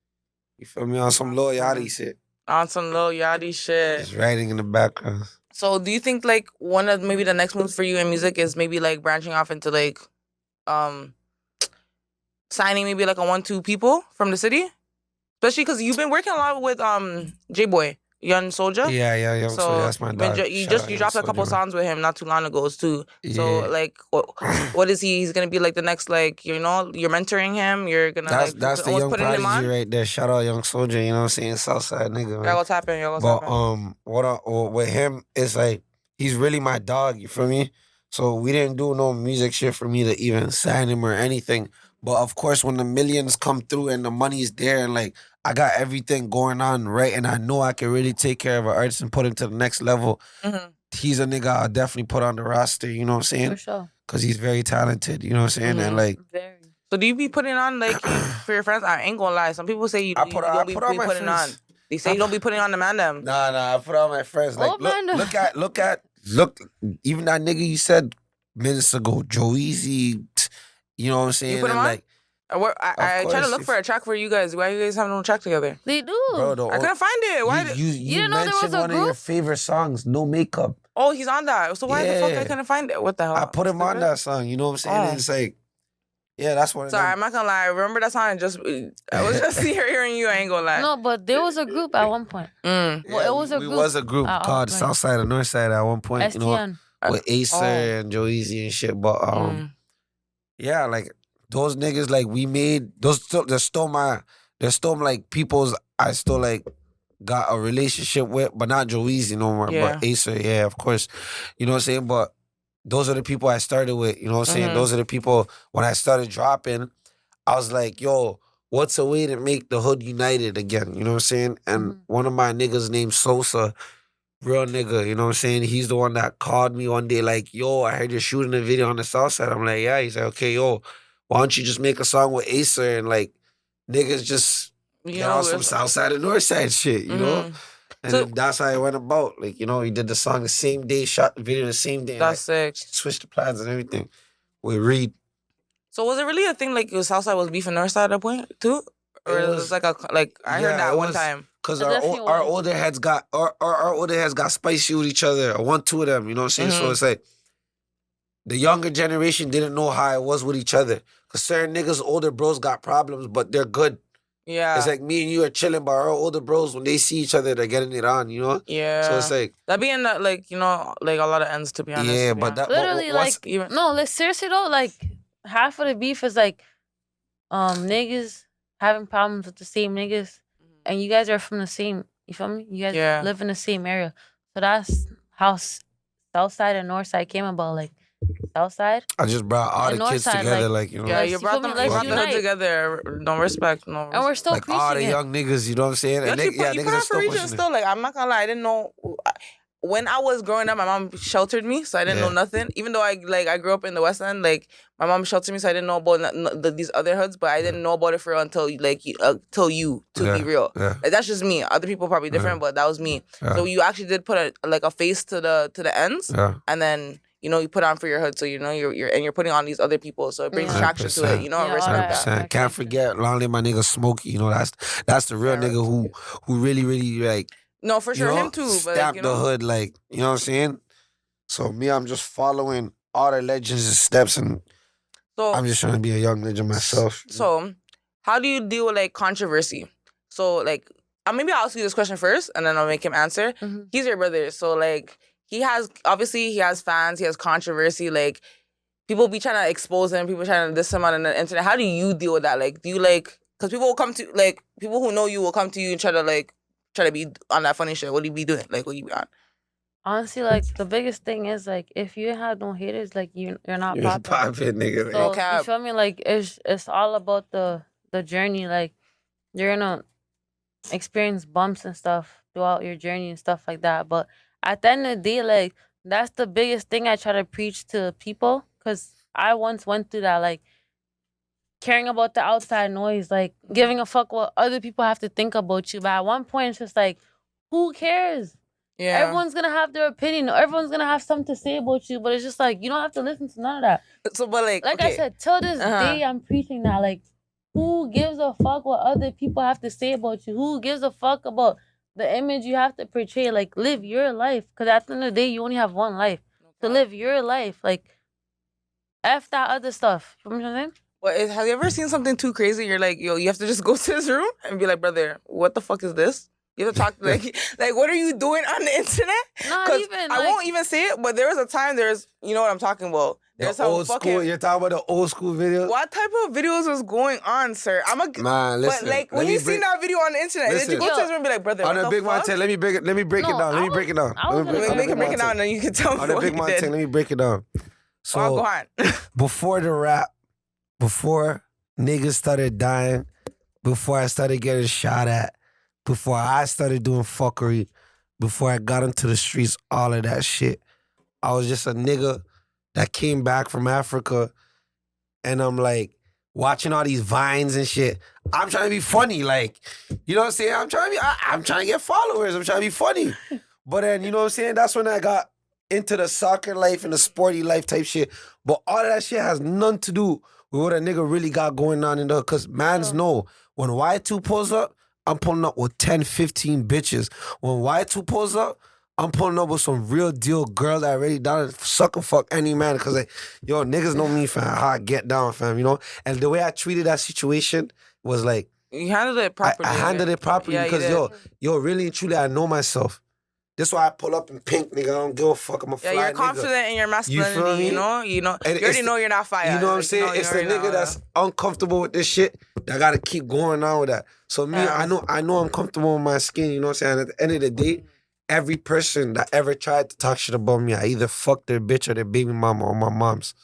you feel me, on some Lil Yachty shit. On some Lil Yachty shit. Just writing in the background. So do you think like one of maybe the next moves for you in music is maybe like branching off into like signing maybe like a 1-2 people from the city? Especially because you've been working a lot with J-Boy, Young Soldier. Yeah, Young Soldier, that's my dog. You Shout out Young dropped a couple Soulja, songs with him not too long ago too. So Yeah. like what is he? He's gonna be like the next, like, you know, you're mentoring him, you're gonna That's like the young putting him prodigy on. right there. Shout out Young Soldier, you know what I'm saying? Southside nigga, man. Y'all go tapping, y'all go But tapping. with him, it's like he's really my dog. You feel me? So we didn't do no music shit for me to even sign him or anything. But of course, when the millions come through and the money's there, and like I got everything going on right, and I know I can really take care of an artist and put him to the next level. Mhm. He's a nigga I'll definitely put on the roster. You know what I'm saying? For sure. Because he's very talented. You know what I'm saying? Mhm. And like Very. So do you be putting on like for your friends? I ain't gonna lie. Some people say you don't be I put on my putting on. friends. They say you don't be putting on the man them. Nah, I put on my friends. Like, Oh, man. look, even that nigga you said minutes ago, Joe Easy, you know what I'm saying? put him And on? like, I tried to course, look if- for a track for you guys. Why you guys having no track together? They do. bro, the I couldn't find it. Why? you didn't know there mentioned was a one of your group? favorite songs, No Makeup. Oh, he's on that. So why the fuck I Yeah. couldn't find it? What the hell? I put him on that song, you know what I'm saying? Oh. And it's like, yeah, that's one of Sorry, them. I'm not gonna lie. I remember that song. I was just hearing you. I ain't gonna lie. No, but there was a group at one point. Mm. Well, it was a we group. was a group called right. Southside and Northside at one point, you know, STN. with Acer Oh. and Joe Easy and shit. But Mm. yeah, like those niggas, like we made those. They're still like people's. I still like got a relationship with, but not Joe Easy no more. Yeah. But Acer, yeah, of course. You know what I'm saying? But those are the people I started with. You know what I'm saying? Mhm. Those are the people when I started dropping. I was like, yo, what's a way to make the hood united again? You know what I'm saying? And Mhm. one of my niggas named Sosa, real nigga, you know what I'm saying? He's the one that called me one day like, yo, I heard you're shooting a video on the south side. I'm like, yeah. He's like, okay, yo, why don't you just make a song with Acer and like niggas just get on some South Side and North Side shit, you know? And then that's how it went about. Like, you know, he did the song the same day, shot the video the same day. That's sick. Switched the plans and everything with Reed. So was it really a thing like Southside was beefing Northside at that point too? Or it was like I heard that one time. Because our older heads got spicy with each other. Or two of them, you know what I'm saying? So it's like the younger generation didn't know how it was with each other. Because certain niggas, older bros got problems, but they're good. Yeah. It's like me and you are chilling, but our older bros, when they see each other, they're getting it on, you know? Yeah. So it's like... That being that, like, you know, like a lot of ends, to be honest. Yeah, but that... Literally, like, seriously though, like, half of the beef is like, niggas having problems with the same niggas, and you guys are from the same, you feel me? You guys live in the same area. So that's how Southside and Northside came about, like, Southside. I just brought all the kids together, like, you know. Yeah, you brought them together. No respect, no respect. And we're still like all the young niggas, you know what I'm saying? You put on for region still. Like, I'm not gonna lie, I didn't know. When I was growing up, my mom sheltered me, so I didn't know nothing. Even though I grew up in the West End, like my mom sheltered me, so I didn't know about these other hoods. But I didn't know about it for real until you be real. Yeah. Like, that's just me. Other people probably different, but that was me. Yeah. So you actually did put a face to the ends, and then you know you put on for your hood. So you know you're putting on these other people, so it brings traction to it. You know, respect that. Can't forget, long live my nigga Smokey. You know that's the real nigga who really like. No, for sure, him too. But stamp the hood, like, you know what I'm saying? So me, I'm just following all the legends and steps, and so I'm just trying to be a young legend myself. So, how do you deal with like controversy? So, like, maybe I'll ask you this question first, and then I'll make him answer. He's your brother, so like, he has fans, he has controversy, like, people be trying to expose him, people trying to diss him on the internet. How do you deal with that? Like, do you like, because people will come to, like, people who know you will come to you and try to be on that funny shit. What do you be doing? Like, what you be on? Honestly, like, the biggest thing is, like, if you have no haters, like, you're not You're popping, nigga. So, you feel me? Like, it's all about the journey. Like, you're gonna experience bumps and stuff throughout your journey and stuff like that. But at the end of the day, like, that's the biggest thing I try to preach to people. Because I once went through that, like, caring about the outside noise, like giving a fuck what other people have to think about you. But at one point, it's just like, who cares? Yeah. Everyone's gonna have their opinion. Everyone's gonna have something to say about you. But it's just like, you don't have to listen to none of that. So, but like I said, till this day, I'm preaching that. Like, who gives a fuck what other people have to say about you? Who gives a fuck about the image you have to portray? Like, live your life. Because at the end of the day, you only have one life. To live your life. Like, F that other stuff. You know what I'm saying? Well, have you ever seen something too crazy? You're like, yo, you have to just go to his room and be like, brother, what the fuck is this? You have to talk like what are you doing on the internet? Not even. I won't even say it, but there was a time. You know what I'm talking about. There's the old school. You're talking about the old school videos. What type of videos was going on, sir? Man, listen. But like when you seen that video on the internet, did you go to his room and be like, brother, on what the the big fuck? Mountain, let me break it down. Let me break it down. Make him break it down, and then you can tell me on the what big he Mountain, did. let me break it down. So go on. before the rap, before niggas started dying, before I started getting shot at, before I started doing fuckery, before I got into the streets, all of that shit, I was just a nigga that came back from Africa, and I'm like watching all these vines and shit. I'm trying to be funny, like, you know what I'm saying? I'm trying to get followers. I'm trying to be funny. But then, you know what I'm saying? That's when I got into the soccer life and the sporty life type shit. But all of that shit has nothing to do with what a nigga really got going on in the, because mans know when Y2 pulls up, I'm pulling up with 10, 15 bitches. When Y2 pulls up, I'm pulling up with some real deal girl that already down to sucker fuck any man. Because, like, yo, niggas know me, fam, how I get down, fam, you know? And the way I treated that situation was like... You handled it properly. I handled it properly because, yo, really and truly, I know myself. That's why I pull up in pink, nigga. I don't give a fuck. I'm a fly nigga. You're confident in your masculinity, you know? You already know you're not fired. You know what I'm saying? It's the nigga that's uncomfortable with this shit that gotta keep going on with that. So me, I know I'm comfortable with my skin, you know what I'm saying? And at the end of the day, every person that ever tried to talk shit about me, I either fucked their bitch or their baby mama or my mom's.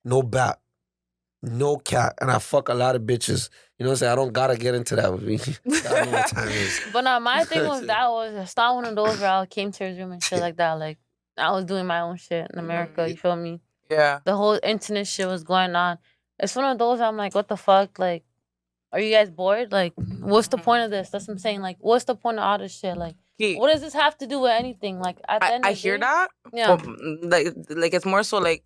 No bat. No cat. And I fuck a lot of bitches. You know what I'm saying? I don't gotta get into that with me. I know what time it is. But my thing with that was, it's not one of those where I came to his room and shit like that. Like, I was doing my own shit in America, you feel me? Yeah. The whole internet shit was going on. it's one of those I'm like, what the fuck? Like, are you guys bored? Like, what's the point of this? That's what I'm saying. Like, what's the point of all this shit? Like, what does this have to do with anything? Like, at the end I of the hear day, that. Yeah. But like it's more so like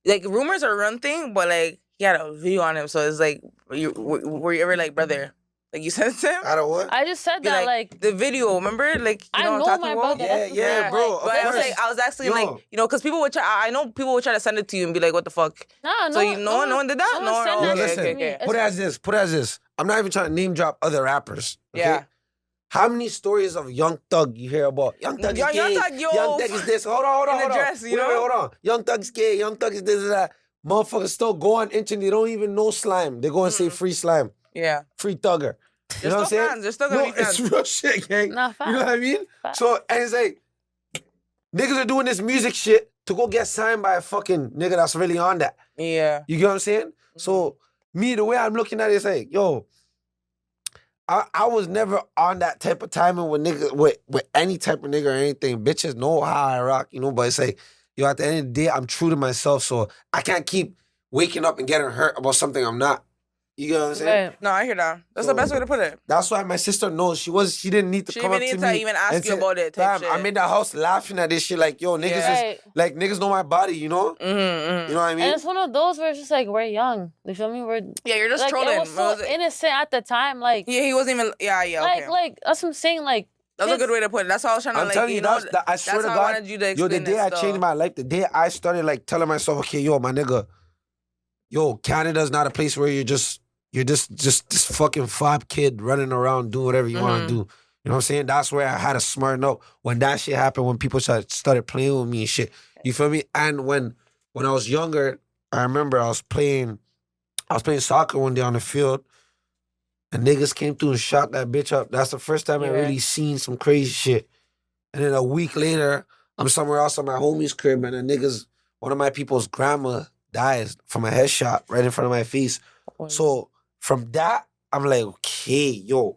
like rumors are one thing, but like he had a video on him, so it's like were you ever like brother? Like you sent him? I don't what? I just said Be that, like, the video, remember? Like I know know what I'm my talking brother. about? That's the Yeah, thing, bro, like, of But I was course. like, I was asking Yo. like, because people would try. I know people would try to send it to you and be like, "What the fuck?" Nah, So no one did that. no one sent Yo, that listen. shit to me. Put it as this. Put it as this. I'm not even trying to name drop other rappers. Okay? Yeah. How many stories of Young Thug you hear about? Young Thug is Young gay. Thug, yo. Young Thug is this. Hold on. In the Hold dress, on. you know? Wait, hold on. Young Thug's gay. Young Thug is this and that. Motherfuckers still go on internet. They don't even know slime. They go and say free slime. Yeah. Free Thugger. You know what I'm saying? Fans. They're still gonna be fans. It's real shit, gang. Nah, You know what I mean? Facts. So, and it's like, niggas are doing this music shit to go get signed by a fucking nigga that's really on that. Yeah. You get what I'm saying? So, me, the way I'm looking at it is like, yo, I was never on that type of timing with niggas, with any type of nigga or anything. Bitches know how I rock, you know, but it's like, yo, at the end of the day, I'm true to myself, so I can't keep waking up and getting hurt about something I'm not. You get what I'm saying? Right. No, I hear that. That's So- the best way to put it. That's why my sister knows she didn't need to She come didn't up to need to me even ask and you say, about it type "Fam, I'm shit." in the house laughing at this shit like, yo, niggas Yeah. is Right. like niggas know my body, you know? Mm-hmm, mm-hmm. You know what I mean? And it's one of those where it's just like, we're young. You feel me? We're Yeah, you're just like, trolling. it was so Was it- innocent at the time. Like, Yeah, he wasn't even. Yeah, okay. like that's what I'm saying. Like, That's a kids- good way to put it. That's how I was trying to I'm like. telling you, know, I swear that's to how God, I wanted you to yo, explain the day it I still. changed my life, the day I started like telling myself, okay, yo, my nigga, yo, Canada's not a place where you're just this fucking fob kid running around doing whatever you want to do. You know what I'm saying? That's where I had to smarten up when that shit happened, when people started playing with me and shit. You feel me? And when I was younger, I remember I was playing soccer one day on the field, and niggas came through and shot that bitch up. That's the first time I Yeah. really seen some crazy shit. And then a week later, I'm somewhere else at my homie's crib, and one of my people's grandma dies from a headshot right in front of my face. So from that, I'm like, okay, yo,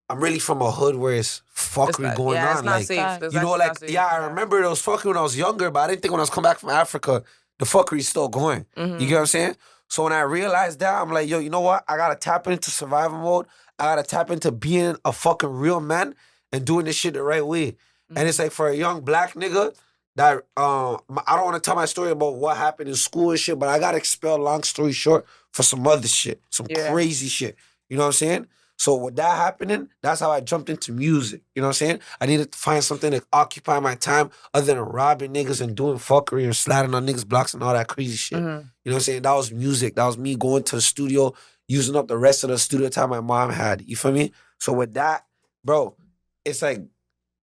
I'm really from a hood where it's fuckery going yeah, on. it's not Like, safe. It's you know, actually like, not safe. yeah, I remember it was fucking when I was younger, but I didn't think when I was coming back from Africa, the fuckery's still going. Mhm. You get what I'm saying? So when I realized that, I'm like, yo, you know what? I gotta tap into survival mode. I gotta tap into being a fucking real man and doing this shit the right way. And it's like for a young black nigga that I don't want to tell my story about what happened in school and shit, but I got expelled, long story short, for some other shit, some crazy shit. You know what I'm saying? So with that happening, that's how I jumped into music. You know what I'm saying? I needed to find something to occupy my time other than robbing niggas and doing fuckery or sliding on niggas' blocks and all that crazy shit. You know what I'm saying? That was music. That was me going to the studio, using up the rest of the studio time my mom had. You feel me? So with that, bro, it's like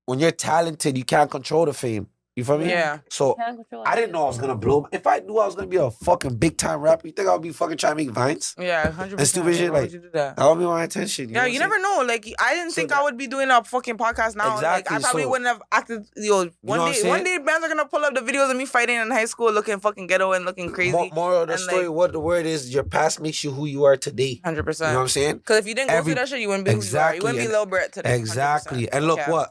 when you're talented, you can't control the fame. You feel me? Yeah. So Can't control I didn't it. know I was gonna blow. If I knew I was gonna be a fucking big time rapper, you think I would be fucking trying to make vines? Yeah, 100%. And stupid shit, Why like, would you do that? That would be my attention. Yeah, you never know. Like, I didn't think I would be doing a fucking podcast now. Exactly, Like, I probably so- wouldn't have acted. what I'm One saying? day, bands are gonna pull up the videos of me fighting in high school, looking fucking ghetto and looking crazy. Moral of the and, story, like, what the word is, your past makes you who you are today. 100%. You know what I'm saying? Because if you didn't go Every- through that shit, you wouldn't be who you are. You wouldn't be and- Lil Berete today. 100%. Exactly. And look, Okay. what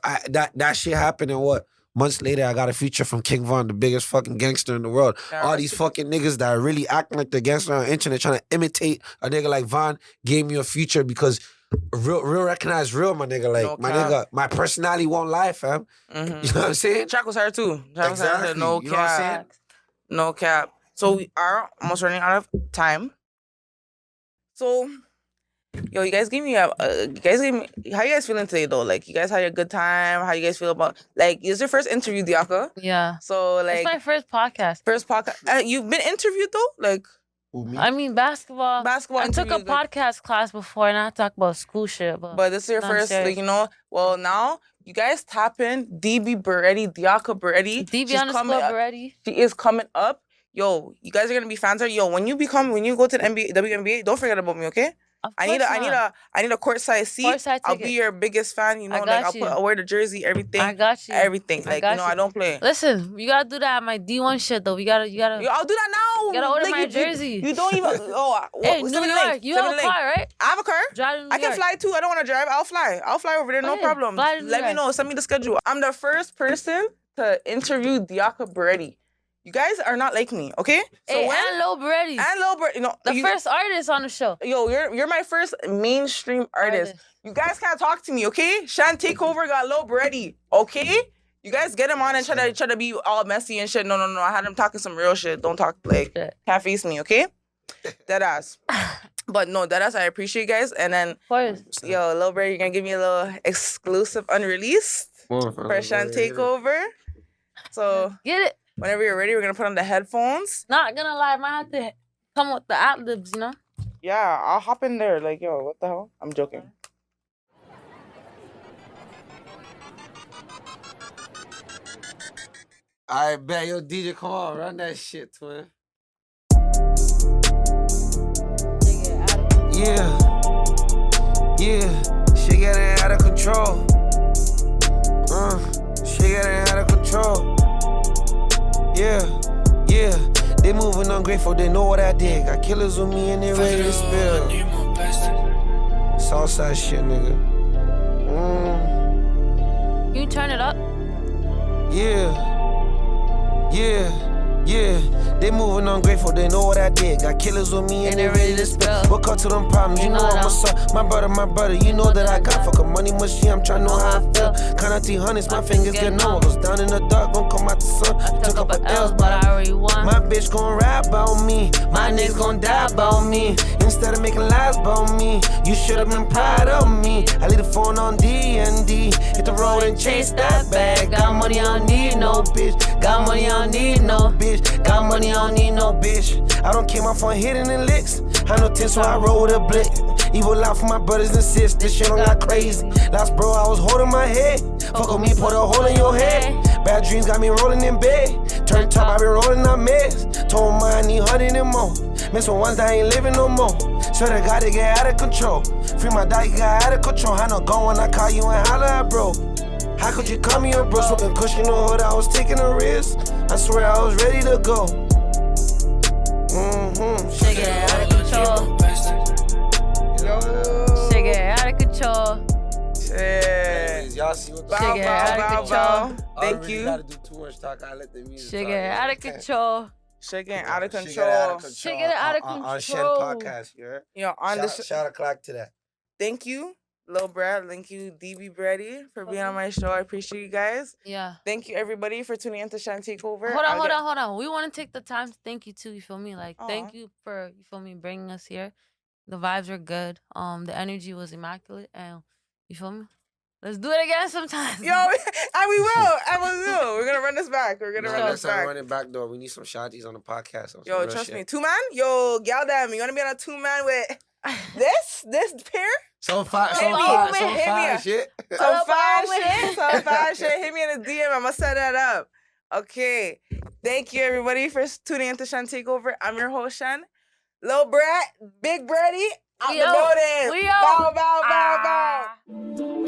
that shit happened, and what months later, I got a feature from King Von, the biggest fucking gangster in the world. Yeah, All right. these fucking niggas that are really acting like they're gangster on the internet, trying to imitate a nigga like Von, gave me a feature because real recognize real, my nigga. Like, No my cap. nigga, my personality won't lie, fam. You know what I'm saying? Track was hard too. Track was hard. Exactly. No You know what I'm cap. saying? No cap. So we are almost running out of time. So, yo, you guys gave me how you guys feeling today though? Like, you guys had a good time? How you guys feel about, like, it's your first interview, Diaka? Yeah. So, It's like, my first podcast. first podcast. You've been interviewed though? Like, Who, me? I mean, basketball. basketball I took a interviews, like- podcast class before and I talk about school shit. But this is your No, I'm first, serious. like, you know, well, now you guys tap in DB Berete, Diaka Berete. DB She's underscore coming up. Berete. She is coming up. Yo, you guys are gonna be fans of her. Yo, when you go to the NBA, WNBA, don't forget about me, okay? Of I need course a courtside seat. Courtside I'll be ticket. your biggest fan. You know, I like got I'll wear the jersey, everything. I got you. Everything. I Like, got you know, I don't play. Listen, you gotta do that at my D1 shit though. You gotta. Yo, I'll do that now. You gotta order Like, my jersey. You don't even. Oh, Hey, New York, you have a car, right? I have a car. Drive to New I can York. fly too. I don't want to drive. I'll fly. I'll fly over there. No Okay, problem. fly to New Let me York. know. Send me the schedule. I'm the first person to interview Diaka Berete. You guys are not like me, okay? Hey, and Lil Berete. And Lil Berete, you know, the first artist on the show. Yo, you're my first mainstream artist. You guys can't talk to me, okay? Shan Takeover got Lil Berete, okay? You guys get him on and try to be all messy and shit. No. I had him talking some real shit. Don't talk like can't face me, okay? Deadass. But no, deadass, I appreciate you guys. And then, yo, Lil Berete, you're gonna give me a little exclusive unreleased for Shan Takeover. So get it. Whenever you're ready, we're gonna put on the headphones. Not gonna lie, I might have to come with the ad-libs, you know? Yeah, I'll hop in there. Like, yo, what the hell? I'm joking. I bet. Yo, DJ, come on. Run that shit, twin. Yeah. Shit getting out of control. Shit getting out of control. Yeah. They moving ungrateful, they know what I did. Got killers with me and they ready to spill. Southside shit, nigga. Can you turn it up? Yeah. They moving ungrateful, they know what I did. Got killers with me and they ready to spill. Woke up to them problems, you know I'm a son. My brother, you know that I got. Fuck a money machine, I'm trying to know how I feel. Count out 300s, my fingers get numb. Goes down in the dark, gon' come out the sun. Took up a L's, but I already won. My bitch gon' rap about me. My niggas gon' die about me. Instead of making lies about me, you should've been proud of me. I leave the phone on D&D. Hit the road and chase that bag. Got money, I don't need no bitch. Got money, I don't need no bitch. Got money, I don't need no bitch. I don't care my phone hitting the licks. I know 10, so I roll with a blick. Evil out for my brothers and sisters. This shit don't got crazy. Last bro, I was holding my head. Fuck with me, put a hole in your head. Bad dreams got me rolling in bed. Turn top, I been rolling up meds. Told my I need 100 and more. Miss one ones that ain't living no more. Swear to God, they get out of control. Free my dog, you got out of control. I know go when I call you and holler at bro. How could you call me a bro? Smoking cushion the hood, I was taking a risk. I swear I was ready to go. Shit get out of control. Shit get out of control. Shit. Y'all see what Shit get out of control. Thank you. Gotta do too much talk. I let the music. Shit get out of control. Shit getting out of Shit control. Get out of control. On Shen podcast, you heard? Yo, on this. Shout a clock to that. Thank you, Lil Brad. Thank you, DB Berete, for being on my show. I appreciate you guys. Yeah. Thank you, everybody, for tuning in to Shan Takeover. Hold on. We want to take the time to thank you too. You feel me? Like, thank you for bringing us here. The vibes were good. The energy was immaculate, and you feel me? Let's do it again sometime. Yo, and we will. We're gonna run this back. Run this back. Run it back though. We need some shotties on the podcast. Yo, trust me. 2 man? Yo, gal damn, you wanna be on a 2 man with this pair? Some fire shit. Some fire shit. Hit me in the DM. I'ma set that up. Okay. Thank you everybody for tuning into Shan Takeover. I'm your host, Shan. Lil Brat, Big Berete, out the building. We out. Bow.